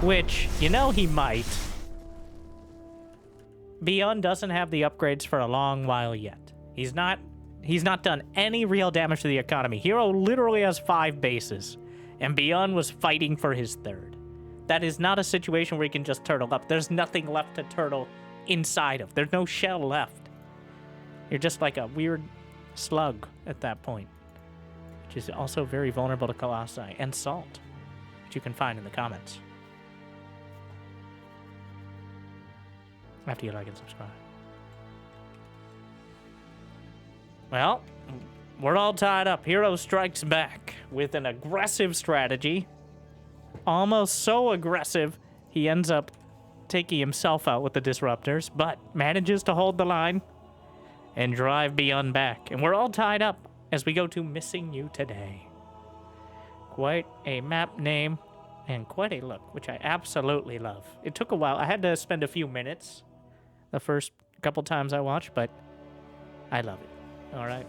which, you know he might, ByuN doesn't have the upgrades for a long while yet. He's not done any real damage to the economy. Hero literally has 5 bases, and ByuN was fighting for his 3rd. That is not a situation where he can just turtle up. There's nothing left to turtle inside of. There's no shell left. You're just like a weird slug at that point, which is also very vulnerable to Colossi and Salt, which you can find in the comments. After you like and subscribe. Well, we're all tied up. Hero strikes back with an aggressive strategy. Almost so aggressive, he ends up taking himself out with the Disruptors, but manages to hold the line and drive ByuN back. And we're all tied up as we go to Missing You Today. Quite a map name and quite a look, which I absolutely love. It took a while. I had to spend a few minutes the first couple times I watched, but I love it. All right.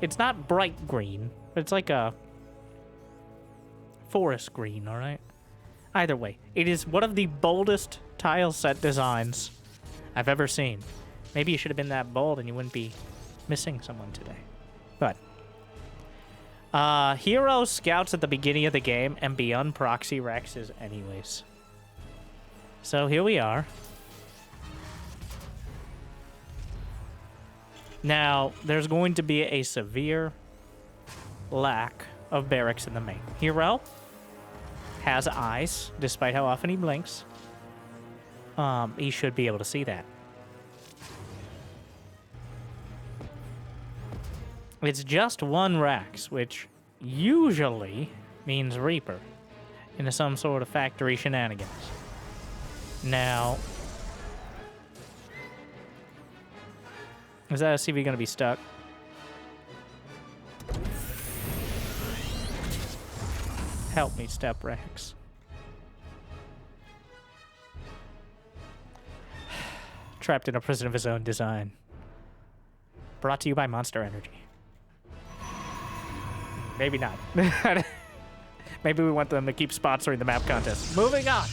It's not bright green, but it's like a forest green, all right? Either way, it is one of the boldest tile set designs I've ever seen. Maybe you should have been that bold and you wouldn't be missing someone today. But Hero scouts at the beginning of the game and ByuN proxy Rexes anyways. So here we are. Now, there's going to be a severe lack of barracks in the main. Hero has eyes, despite how often he blinks. He should be able to see that. It's just 1 Rex, which usually means Reaper into some sort of factory shenanigans. Now, is that SCV going to be stuck? Help me, Step Rex. Trapped in a prison of his own design. Brought to you by Monster Energy. Maybe not. Maybe we want them to keep sponsoring the map contest. Moving on.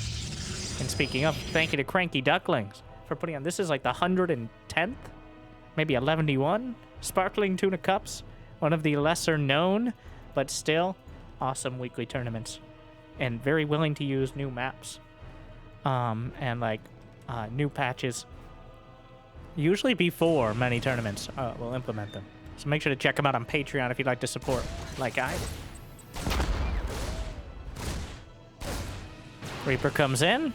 And speaking of, thank you to Cranky Ducklings for putting on. This is like the 110th, maybe 111 Sparkling Tuna Cups. One of the lesser known, but still awesome weekly tournaments. And very willing to use new maps. And like new patches. Usually before many tournaments, we'll implement them. So make sure to check them out on Patreon if you'd like to support like I do. Reaper comes in.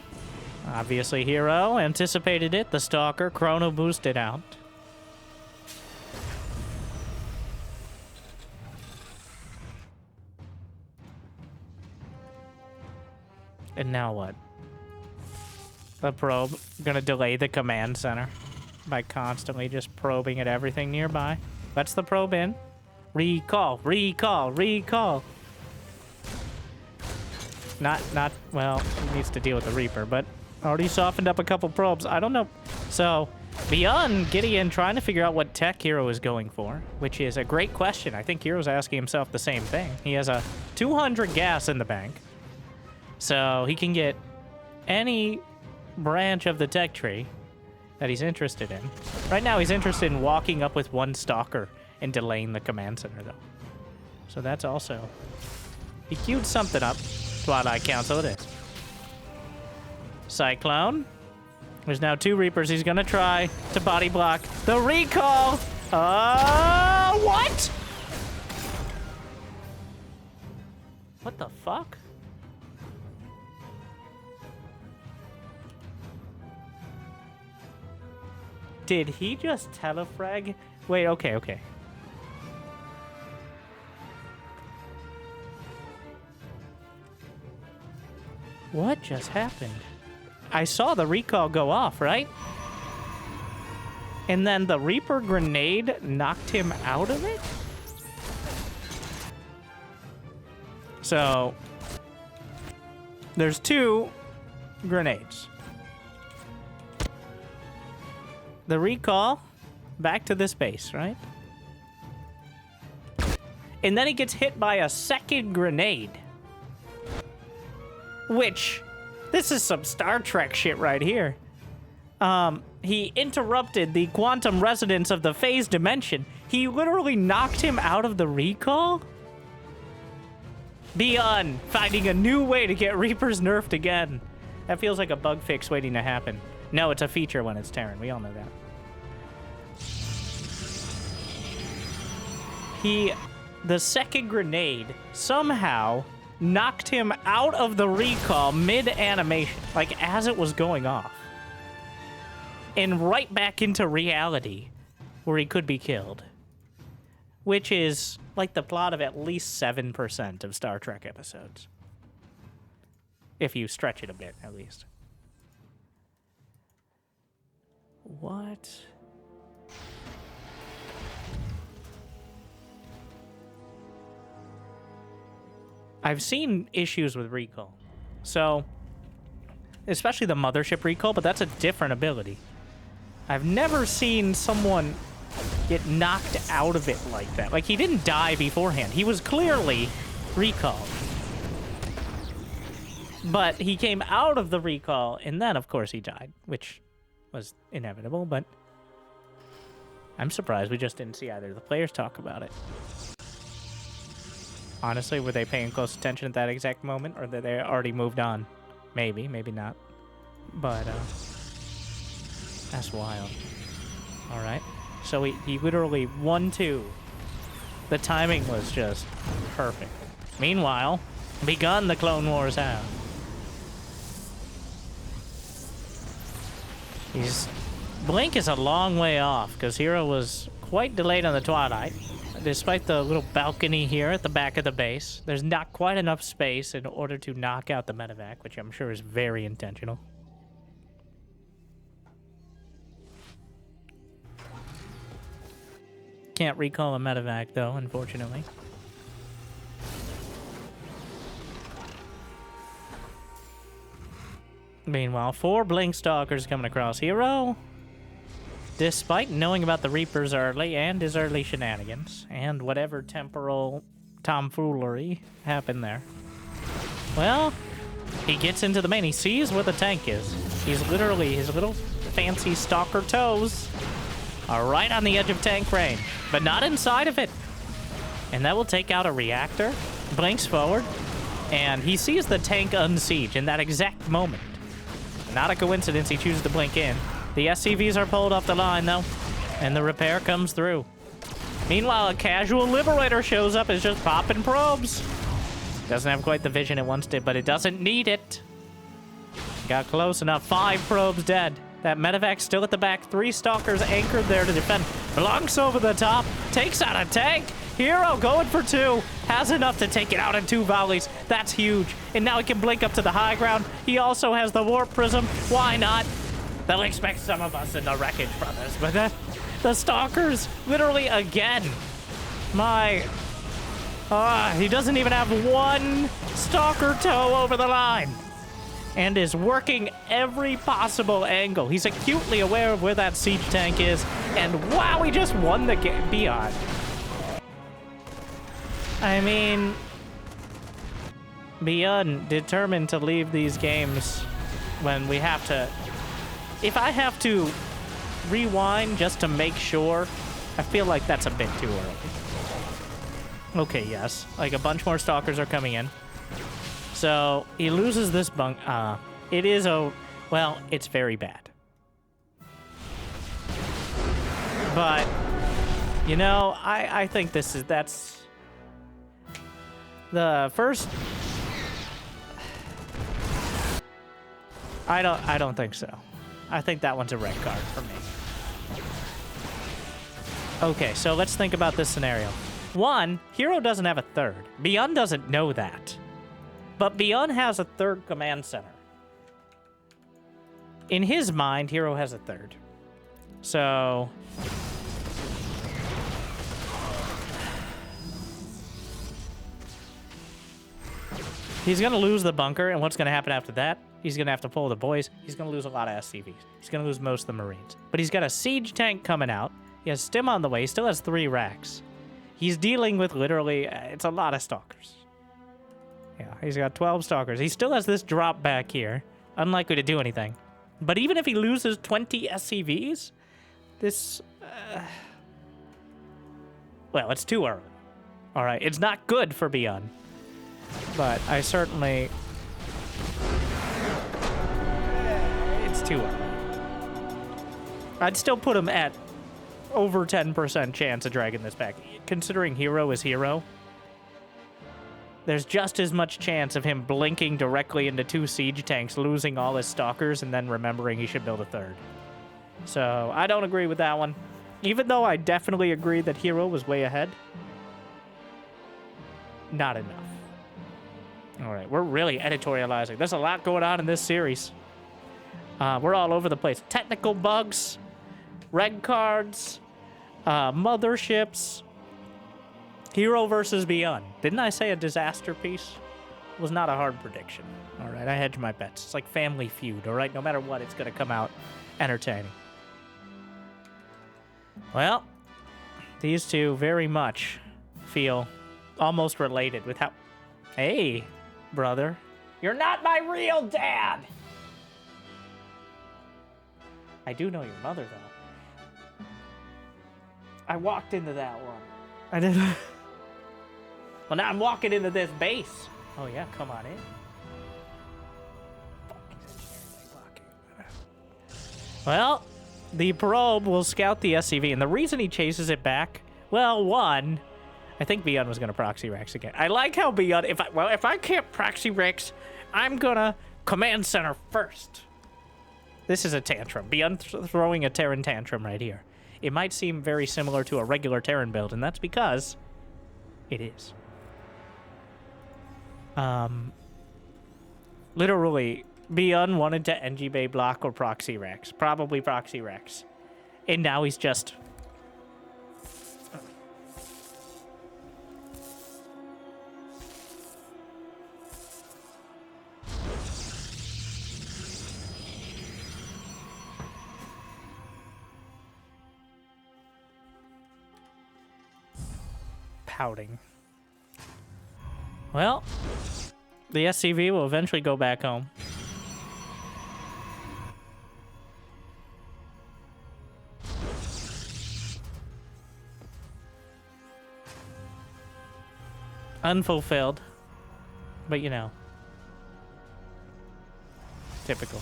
Obviously, Hero anticipated it. The Stalker chrono boosted out. And now what? The probe gonna delay the command center by constantly just probing at everything nearby. Lets the probe in. Recall, recall, recall. Not, well, he needs to deal with the Reaper, but already softened up a couple probes. I don't know. So, ByuN, Gideon trying to figure out what tech Hero is going for, which is a great question. I think Hero's asking himself the same thing. He has a 200 gas in the bank, so he can get any branch of the tech tree that he's interested in. Right now, he's interested in walking up with one Stalker and delaying the command center, though. So that's also... He queued something up. Twilight Council it is. Cyclone. There's now 2 Reapers. He's gonna try to body block the recall. What? What the fuck? Did he just telefrag? Wait, okay. What just happened? I saw the recall go off, right? And then the Reaper grenade knocked him out of it? So, there's 2 grenades. The recall back to this base, right? And then he gets hit by a second grenade. Which, this is some Star Trek shit right here. He interrupted the quantum resonance of the phase dimension. He literally knocked him out of the recall? ByuN, finding a new way to get Reapers nerfed again. That feels like a bug fix waiting to happen. No, it's a feature when it's Terran. We all know that. The second grenade somehow knocked him out of the recall mid-animation, like as it was going off. And right back into reality, where he could be killed. Which is like the plot of at least 7% of Star Trek episodes. If you stretch it a bit, at least. What? I've seen issues with recall. So, especially the mothership recall, but that's a different ability. I've never seen someone get knocked out of it like that. Like, he didn't die beforehand. He was clearly recalled. But he came out of the recall, and then, of course, he died, which was inevitable, but I'm surprised we just didn't see either of the players talk about it. Honestly, were they paying close attention at that exact moment, or did they already moved on? Maybe, maybe not. But, that's wild. Alright. So he literally 1-2. The timing was just perfect. Meanwhile, begun the Clone Wars have. Blink is a long way off, because Hero was quite delayed on the Twilight. Despite the little balcony here at the back of the base, there's not quite enough space in order to knock out the medevac, which I'm sure is very intentional. Can't recall a medevac, though, unfortunately. Meanwhile, 4 Blink Stalkers coming across Hero. Despite knowing about the Reapers early and his early shenanigans, and whatever temporal tomfoolery happened there. Well, he gets into the main. He sees where the tank is. He's literally, his little fancy stalker toes are right on the edge of tank range, but not inside of it. And that will take out a reactor. Blinks forward, and he sees the tank unsiege in that exact moment. Not a coincidence he chooses to blink in. The SCVs are pulled off the line, though, and the repair comes through. Meanwhile, a casual Liberator shows up, is just popping probes. Doesn't have quite the vision it once did, but it doesn't need it. Got close enough. 5 probes dead. That medevac still at the back. 3 stalkers anchored there to defend. Blunks over the top. Takes out a tank. Hero going for 2. Has enough to take it out in 2 volleys. That's huge. And now he can blink up to the high ground. He also has the warp prism. Why not? They'll expect some of us in the Wreckage Brothers. But the stalkers, literally again. He doesn't even have 1 stalker toe over the line. And is working every possible angle. He's acutely aware of where that siege tank is. And wow, he just won the game. ByuN. I mean, ByuN determined to leave these games when we have to... If I have to rewind just to make sure, I feel like that's a bit too early. Okay, yes. Like, a bunch more stalkers are coming in. So, he loses this bunk. It is well, it's very bad. But, you know, I think that's the first... I don't think so. I think that one's a red card for me. Okay, so let's think about this scenario. 1, Hero doesn't have a 3rd. ByuN doesn't know that. But ByuN has a 3rd command center. In his mind, Hero has a 3rd. So... he's going to lose the bunker, and what's going to happen after that? He's going to have to pull the boys. He's going to lose a lot of SCVs. He's going to lose most of the Marines. But he's got a siege tank coming out. He has Stim on the way. He still has 3 racks. He's dealing with literally... it's a lot of stalkers. Yeah, he's got 12 stalkers. He still has this drop back here. Unlikely to do anything. But even if he loses 20 SCVs, this... well, it's too early. Alright, it's not good for ByuN. But I certainly... it's too early. I'd still put him at over 10% chance of dragging this back. Considering Hero is Hero, there's just as much chance of him blinking directly into 2 siege tanks, losing all his stalkers, and then remembering he should build a 3rd. So, I don't agree with that one. Even though I definitely agree that Hero was way ahead. Not enough. Alright, we're really editorializing. There's a lot going on in this series. We're all over the place. Technical bugs, red cards, motherships, Hero versus ByuN. Didn't I say a disaster piece? It was not a hard prediction. Alright, I hedge my bets. It's like Family Feud, alright? No matter what, it's going to come out entertaining. Well, these two very much feel almost related with how... Hey, brother. You're not my real dad! I do know your mother, though. I walked into that one. I didn't... Well, now I'm walking into this base. Oh, yeah, come on in. Well, the probe will scout the SCV, and the reason he chases it back, well, 1, I think ByuN was going to proxy Rex again. I like how ByuN, if I can't proxy Rex, I'm going to command center first. This is a tantrum. ByuN throwing a Terran tantrum right here. It might seem very similar to a regular Terran build, and that's because it is. Literally, ByuN wanted to NG Bay block or proxy Rex. Probably proxy Rex. And now he's just... pouting. Well, the SCV will eventually go back home. Unfulfilled. But, you know. Typical.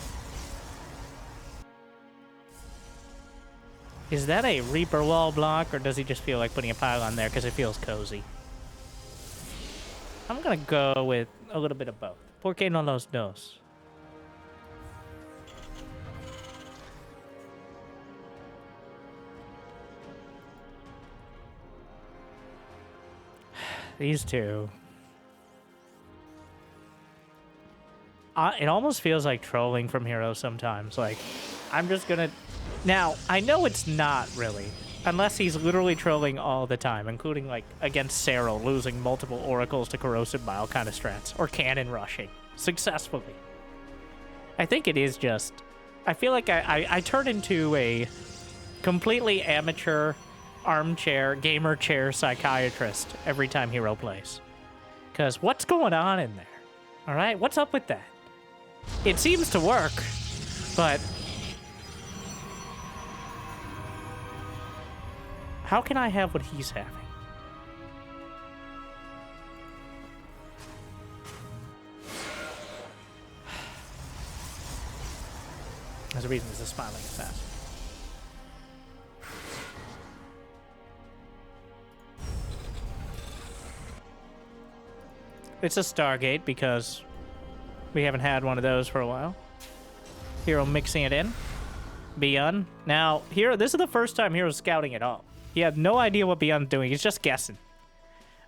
Is that a Reaper wall block, or does he just feel like putting a pylon there because it feels cozy? I'm gonna go with a little bit of both. Por qué no los dos? These two. It almost feels like trolling from Hero sometimes. Like, I'm just gonna... Now, I know it's not really. Unless he's literally trolling all the time, including, like, against Cyril, losing multiple oracles to corrosive bile kind of strats. Or cannon rushing. Successfully. I think it is just... I feel like I turn into a completely amateur armchair, gamer chair psychiatrist every time Hero plays. Because what's going on in there? Alright, what's up with that? It seems to work, but... How can I have what he's having? There's a reason this is smiling as fast. It's a Stargate because we haven't had one of those for a while. Hero mixing it in. ByuN. Now, here, this is the first time Hero's scouting at all. He had no idea what ByuN's doing. He's just guessing.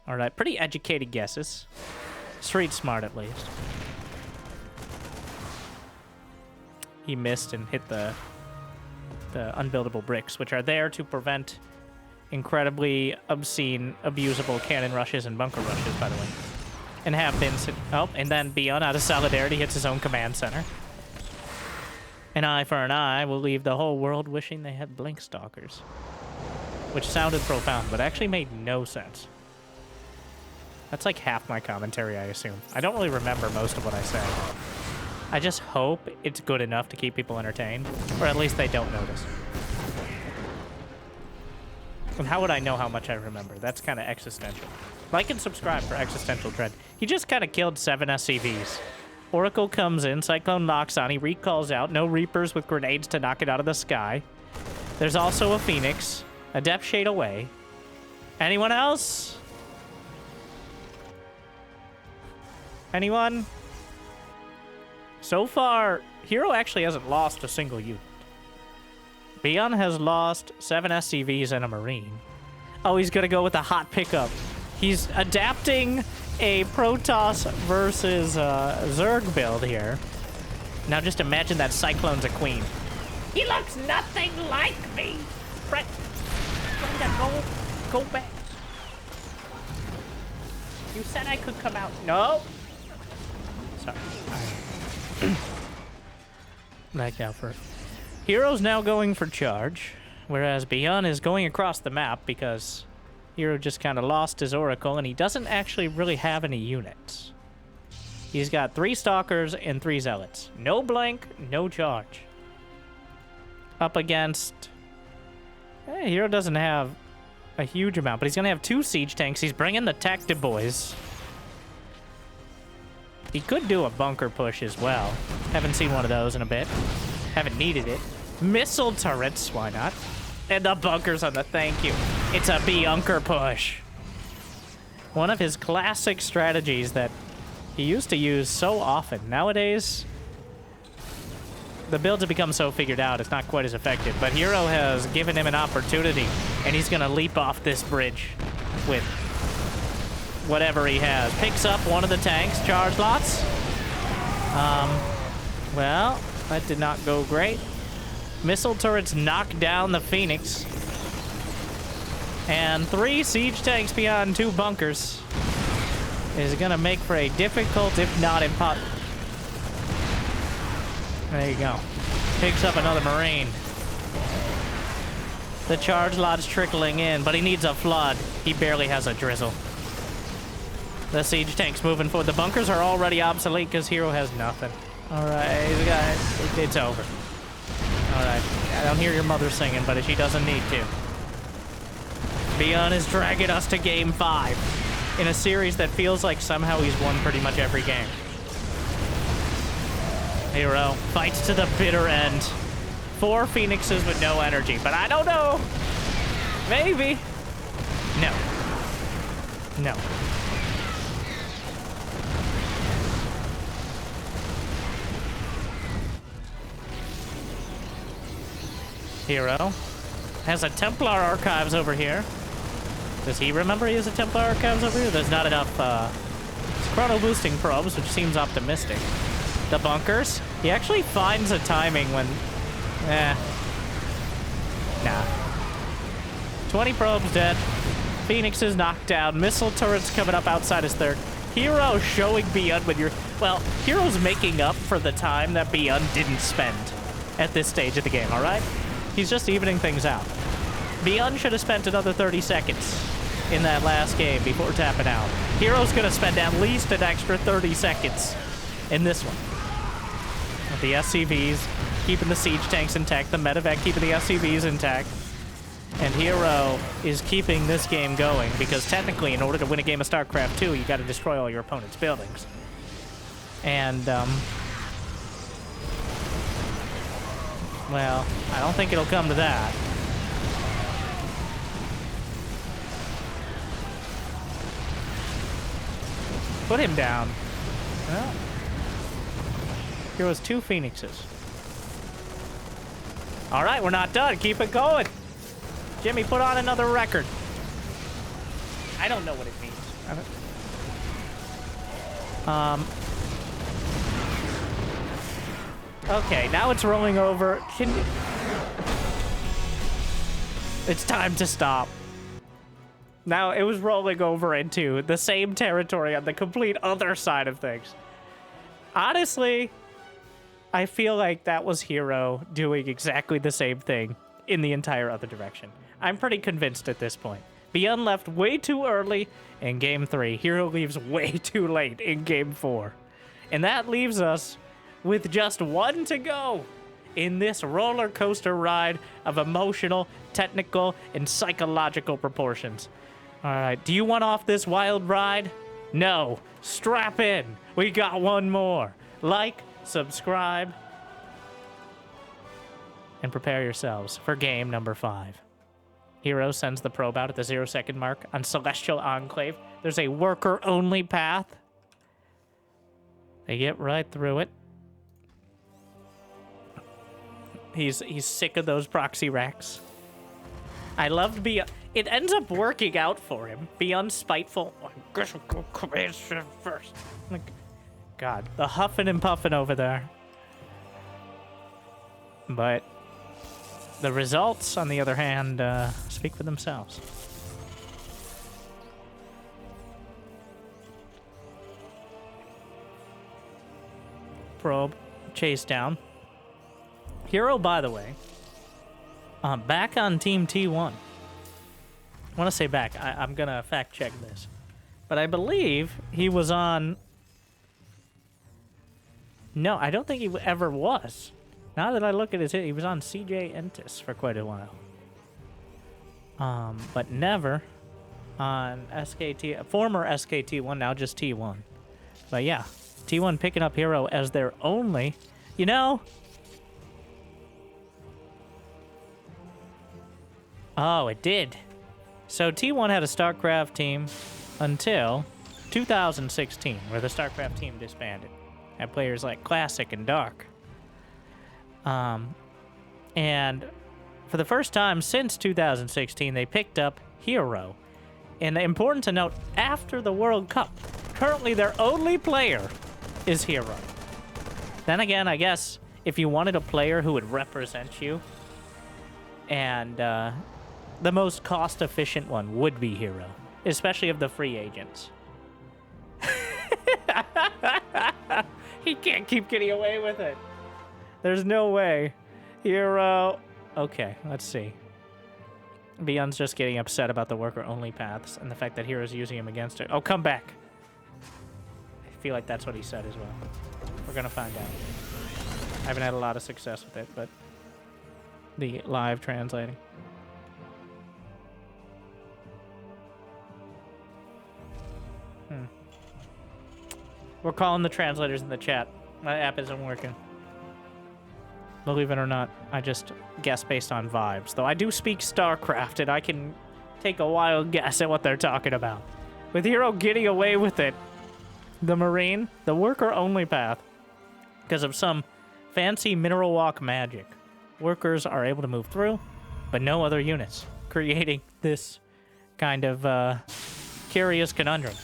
All right, pretty educated guesses. Street smart, at least. He missed and hit the unbuildable bricks, which are there to prevent incredibly obscene, abusable cannon rushes and bunker rushes, by the way. And have been... Oh, and then ByuN, out of solidarity, hits his own command center. An eye for an eye will leave the whole world wishing they had blink stalkers. Which sounded profound, but actually made no sense. That's like half my commentary, I assume. I don't really remember most of what I say. I just hope it's good enough to keep people entertained, or at least they don't notice. And how would I know how much I remember? That's kind of existential. Like and subscribe for existential dread. He just kind of killed 7 SCVs. Oracle comes in, Cyclone locks on, he recalls out, no Reapers with grenades to knock it out of the sky. There's also a Phoenix, a Depth Shade away. Anyone else? Anyone? So far, Hero actually hasn't lost a single unit. ByuN has lost 7 SCVs and a Marine. Oh, he's gonna go with a hot pickup. He's adapting a Protoss versus Zerg build here. Now just imagine that Cyclone's a queen. He looks nothing like me. Brenda, go back. You said I could come out. No. Sorry. Back down first. Hero's now going for charge, whereas ByuN is going across the map because Hero just kind of lost his Oracle, and he doesn't actually really have any units. He's got 3 Stalkers and 3 Zealots. No blink, no charge. Up against... Hero doesn't have a huge amount, but he's going to have 2 Siege Tanks. He's bringing the Tacti Boys. He could do a bunker push as well. Haven't seen one of those in a bit. Haven't needed it. Missile turrets, why not? And the bunkers on the thank you. It's a ByuNker push. One of his classic strategies that he used to use so often. Nowadays, the builds have become so figured out, it's not quite as effective. But Hero has given him an opportunity, and he's going to leap off this bridge with whatever he has. Picks up one of the tanks, charge lots. Well, that did not go great. Missile turrets knock down the Phoenix. And 3 siege tanks beyond 2 bunkers is going to make for a difficult, if not impossible. There you go. Picks up another Marine. The charge lot's trickling in, but he needs a flood. He barely has a drizzle. The siege tank's moving forward. The bunkers are already obsolete because Hero has nothing. Alright, guys, it's over. Alright, I don't hear your mother singing, but she doesn't need to. ByuN is dragging us to game 5 in a series that feels like somehow he's won pretty much every game. Hero fights to the bitter end. 4 Phoenixes with no energy, but I don't know. Maybe. No. No. Hero has a Templar Archives over here. Does he remember he has a Templar Archives over here? There's not enough chrono boosting probes, which seems optimistic. The bunkers? He actually finds a timing when... Nah. 20 probes dead. Phoenix is knocked down. Missile turrets coming up outside his third. Hero showing ByuN when you're... Well, Hero's making up for the time that ByuN didn't spend at this stage of the game, alright? He's just evening things out. ByuN should have spent another 30 seconds in that last game before tapping out. Hero's gonna spend at least an extra 30 seconds in this one. With the SCVs keeping the siege tanks intact, the medevac keeping the SCVs intact. And Hero is keeping this game going because technically, in order to win a game of StarCraft 2, you got to destroy all your opponent's buildings. And, well, I don't think it'll come to that. Put him down. Well, Hero's 2 Phoenixes. All right, we're not done. Keep it going. Jimmy, put on another record. I don't know what it means. Okay, now it's rolling over. It's time to stop. Now, it was rolling over into the same territory on the complete other side of things. Honestly, I feel like that was Hero doing exactly the same thing in the entire other direction. I'm pretty convinced at this point. ByuN left way too early in Game 3. Hero leaves way too late in Game 4. And that leaves us with just 1 to go in this roller coaster ride of emotional, technical, and psychological proportions. All right, do you want off this wild ride? No. Strap in. We got 1 more. Like, subscribe, and prepare yourselves for game number 5. Hero sends the probe out at the 0-second mark on Celestial Enclave. There's a worker-only path. They get right through it. He's sick of those proxy racks. I loved ByuN. It ends up working out for him. ByuN's spiteful. I guess I'll go command shift first. Like, God, the huffing and puffing over there. But the results, on the other hand, speak for themselves. Probe, chase down. Hero, by the way, back on Team T1. I want to say back. I'm going to fact check this. But I believe he was on... No, I don't think he ever was. Now that I look at his hit, he was on CJ Entis for quite a while. But never on SKT, former SKT1, now just T1. But yeah, T1 picking up Hero as their only, you know... Oh, it did. So T1 had a StarCraft team until 2016, where the StarCraft team disbanded. Had players like Classic and Dark. And for the first time since 2016, they picked up Hero. And important to note, after the World Cup, currently their only player is Hero. Then again, I guess if you wanted a player who would represent you, and the most cost-efficient one would be Hero, especially of the free agents. He can't keep getting away with it. There's no way. Hero. Okay, let's see. ByuN's just getting upset about the worker-only paths and the fact that Hero's using him against it. Oh, come back. I feel like that's what he said as well. We're gonna find out. I haven't had a lot of success with it, but the live translating. We're calling the translators in the chat. My app isn't working. Believe it or not, I just guess based on vibes. Though I do speak StarCraft, and I can take a wild guess at what they're talking about. With Hero getting away with it, the Marine, the worker-only path, because of some fancy mineral walk magic, workers are able to move through, but no other units, creating this kind of curious conundrum.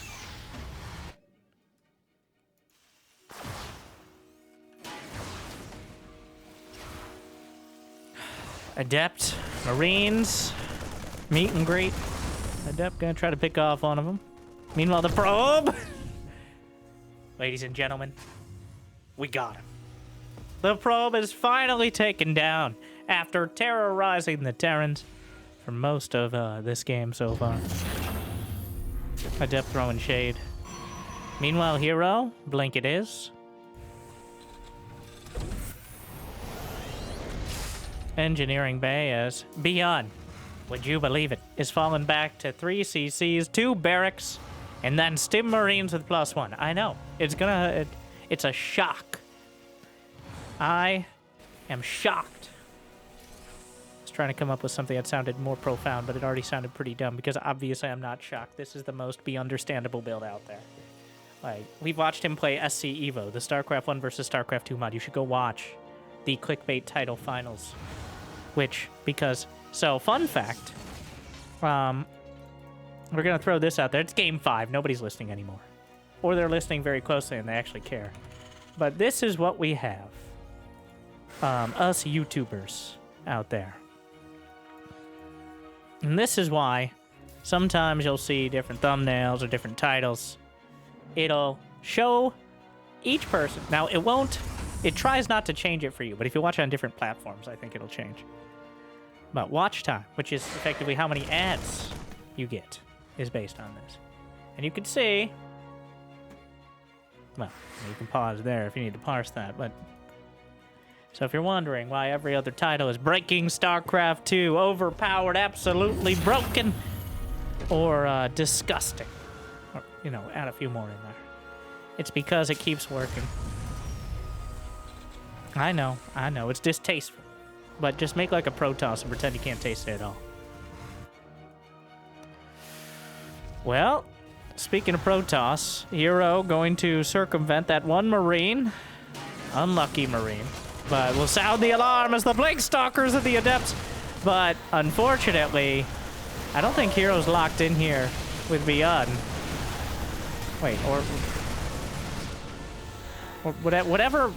Adept, Marines, meet and greet. Adept gonna try to pick off one of them. Meanwhile, the probe! Ladies and gentlemen, we got him. The probe is finally taken down after terrorizing the Terrans for most of this game so far. Adept throwing shade. Meanwhile, hero, blink it is. Engineering bay as ByuN, would you believe it, is fallen back to 3 CCs, 2 barracks, and then Stim Marines with +1. I know, it's a shock. I am shocked. I was trying to come up with something that sounded more profound, but it already sounded pretty dumb because obviously I'm not shocked. This is the most be-understandable build out there. Like, we've watched him play SC Evo, the StarCraft 1 versus StarCraft 2 mod. You should go watch the clickbait title finals. So fun fact, we're gonna throw this out there. It's game 5, nobody's listening anymore. Or they're listening very closely and they actually care. But this is what we have. Us YouTubers out there. And this is why sometimes you'll see different thumbnails or different titles. It'll show each person. Now, it tries not to change it for you, but if you watch it on different platforms, I think it'll change. But watch time, which is effectively how many ads you get, is based on this. And you can see, well, you can pause there if you need to parse that, but so if you're wondering why every other title is Breaking StarCraft 2, Overpowered, Absolutely Broken, or Disgusting, or, add a few more in there, it's because it keeps working. I know, it's distasteful. But just make like a Protoss and pretend you can't taste it at all. Well, speaking of Protoss, hero going to circumvent that one Marine. Unlucky Marine. But we'll sound the alarm as the Blink Stalkers of the Adepts. But unfortunately, I don't think hero's locked in here with ByuN. Wait, or whatever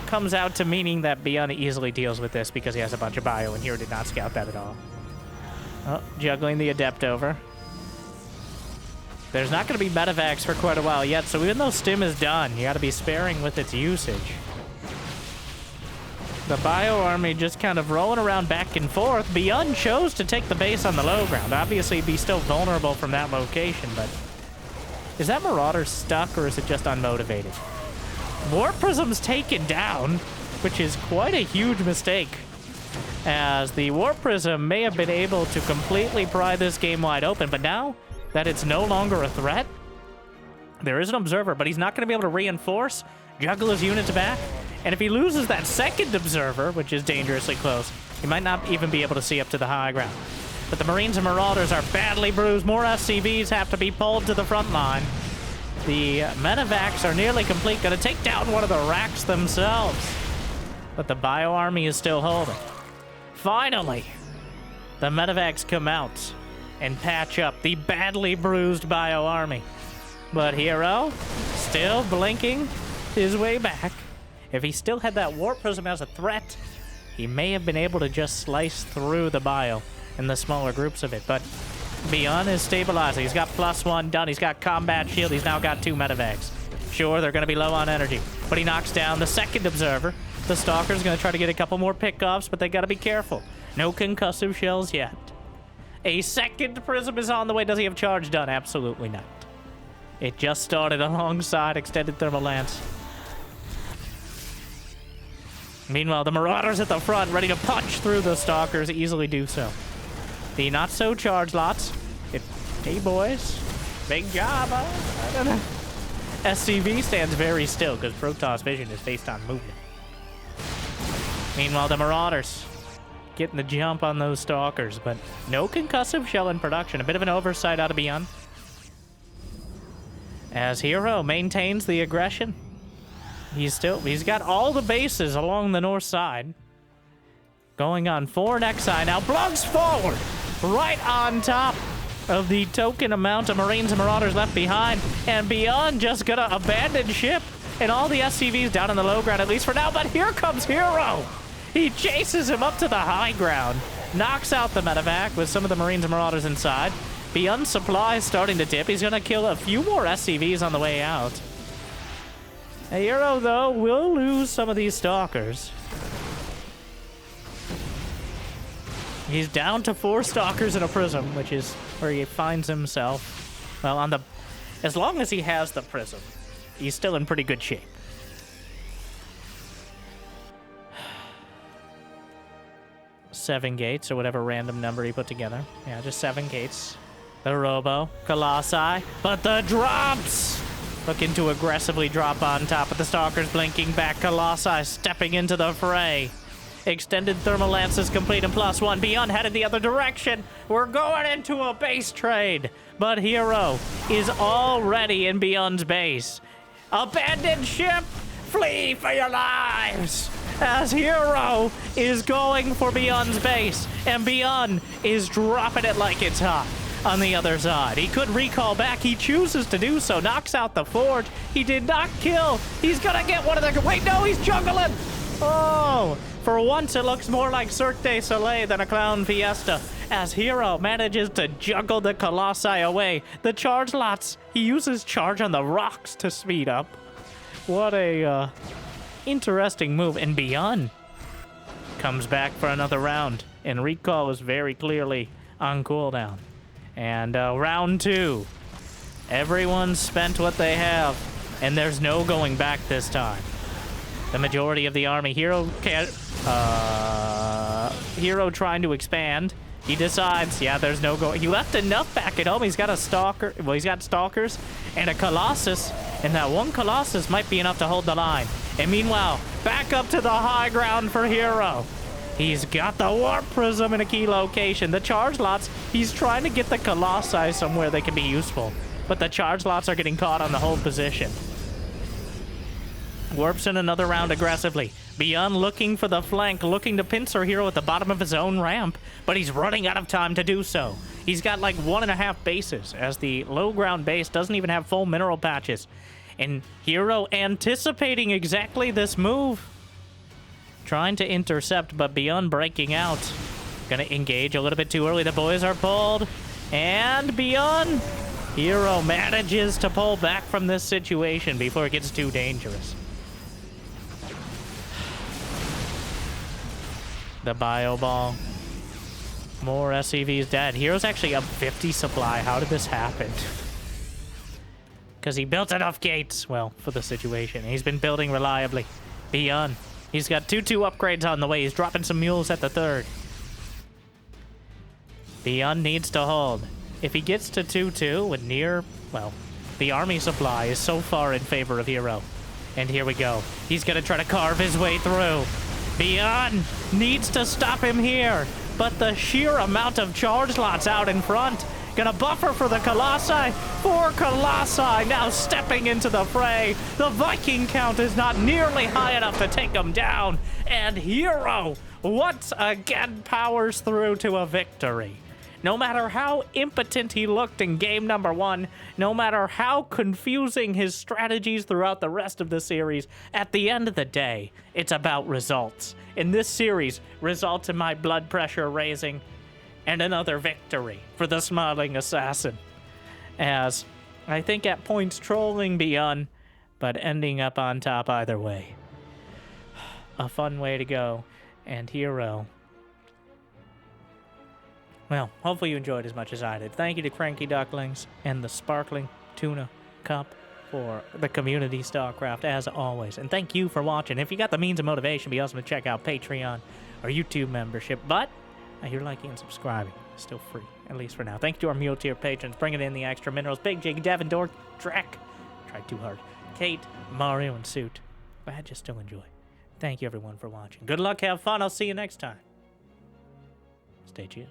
comes out to meaning that ByuN easily deals with this because he has a bunch of bio, and hero did not scout that at all. Oh, juggling the Adept over. There's not going to be medevacs for quite a while yet, so even though Stim is done, you got to be sparing with its usage. The bio army just kind of rolling around back and forth. ByuN chose to take the base on the low ground. Obviously, it'd be still vulnerable from that location, but is that Marauder stuck or is it just unmotivated? Warp Prism's taken down, which is quite a huge mistake, as the Warp Prism may have been able to completely pry this game wide open, but now that it's no longer a threat, there is an observer, but he's not going to be able to reinforce, juggle his units back, and if he loses that second observer, which is dangerously close, he might not even be able to see up to the high ground. But the Marines and Marauders are badly bruised. More SCVs have to be pulled to the front line. The medevacs are nearly complete. Gonna take down one of the racks themselves. But the bio army is still holding. Finally, the medevacs come out and patch up the badly bruised bio army. But hero still blinking his way back. If he still had that Warp Prism as a threat, he may have been able to just slice through the bio and the smaller groups of it. But ByuN is stabilizing. He's got +1 done. He's got combat shield. He's now got 2 medevacs. Sure, they're going to be low on energy, but he knocks down the second observer. The Stalker's going to try to get a couple more pickoffs, but they got to be careful. No concussive shells yet. A second prism is on the way. Does he have charge done? Absolutely not. It just started alongside extended thermal lance. Meanwhile, the Marauders at the front, ready to punch through the Stalkers, easily do so. The not-so-charged lots. Hey, boys. Big job, I don't know. SCV stands very still because Protoss vision is based on movement. Meanwhile, the Marauders getting the jump on those Stalkers, but no concussive shell in production. A bit of an oversight out of ByuN. As hero maintains the aggression. He's got all the bases along the north side. Going on 4 Nexi now, plugs forward, right on top of the token amount of Marines and Marauders left behind, and ByuN just gonna abandon ship, and all the SCVs down on the low ground, at least for now, but here comes Hero! He chases him up to the high ground, knocks out the medevac with some of the Marines and Marauders inside. ByuN's supply is starting to dip. He's gonna kill a few more SCVs on the way out. Hero, though, will lose some of these Stalkers. He's down to 4 Stalkers and a Prism, which is where he finds himself. Well, as long as he has the Prism, he's still in pretty good shape. Seven gates, or whatever random number he put together. Yeah, just 7 gates. The Robo, Colossi, but the drops! Looking to aggressively drop on top of the Stalkers, blinking back. Colossi stepping into the fray. Extended thermal lances complete and +1. ByuN headed the other direction. We're going into a base trade. But Hero is already in ByuN's base. Abandoned ship, flee for your lives! As Hero is going for ByuN's base, and ByuN is dropping it like it's hot on the other side. He could recall back. He chooses to do so. Knocks out the Forge. He did not kill. He's gonna get one of the... Wait, no, he's juggling! Oh! For once, it looks more like Cirque du Soleil than a clown fiesta, as Hero manages to juggle the Colossi away. The charge lots, he uses charge on the rocks to speed up. What a interesting move. And ByuN comes back for another round, and recall is very clearly on cooldown. And round 2. Everyone's spent what they have, and there's no going back this time. The majority of the army. Hero trying to expand. He decides, yeah, there's no go. He left enough back at home. He's got a Stalker. Well, he's got Stalkers and a Colossus. And that one Colossus might be enough to hold the line. And meanwhile, back up to the high ground for Hero. He's got the Warp Prism in a key location. The charge lots, he's trying to get the Colossi somewhere they can be useful. But the charge lots are getting caught on the hold position. Warps in another round aggressively. ByuN looking for the flank, looking to pincer Hero at the bottom of his own ramp, but he's running out of time to do so. He's got like 1.5 bases, as the low ground base doesn't even have full mineral patches. And Hero anticipating exactly this move. Trying to intercept, but ByuN breaking out. Gonna engage a little bit too early. The boys are pulled. And ByuN, Hero manages to pull back from this situation before it gets too dangerous. The bio ball. More SCVs dead. Hero's actually up 50 supply. How did this happen? Because he built enough gates. Well, for the situation. He's been building reliably. ByuN. He's got 2-2 upgrades on the way. He's dropping some mules at the 3rd. ByuN needs to hold. If he gets to 2-2 with near... Well, the army supply is so far in favor of Hero. And here we go. He's going to try to carve his way through. ByuN needs to stop him here, but the sheer amount of charge lots out in front, gonna buffer for the Colossi. 4 Colossi now stepping into the fray. The Viking count is not nearly high enough to take him down, and Hero once again powers through to a victory. No matter how impotent he looked in game number 1, no matter how confusing his strategies throughout the rest of the series, at the end of the day, it's about results. In this series, results in my blood pressure raising, and another victory for the smiling assassin. As I think at points trolling ByuN, but ending up on top either way. A fun way to go, and Hero... Well, hopefully you enjoyed as much as I did. Thank you to Cranky Ducklings and the Sparkling Tuna Cup for the community StarCraft, as always. And thank you for watching. If you got the means of motivation, be awesome to check out Patreon or YouTube membership. But you're liking and subscribing. It's still free, at least for now. Thank you to our Mule Tier patrons, bringing in the extra minerals. Big Jig, Devin, Dork, Drek. Tried too hard. Kate, Mario, and Suit. Glad you still enjoy. Thank you, everyone, for watching. Good luck, have fun. I'll see you next time. Stay chill.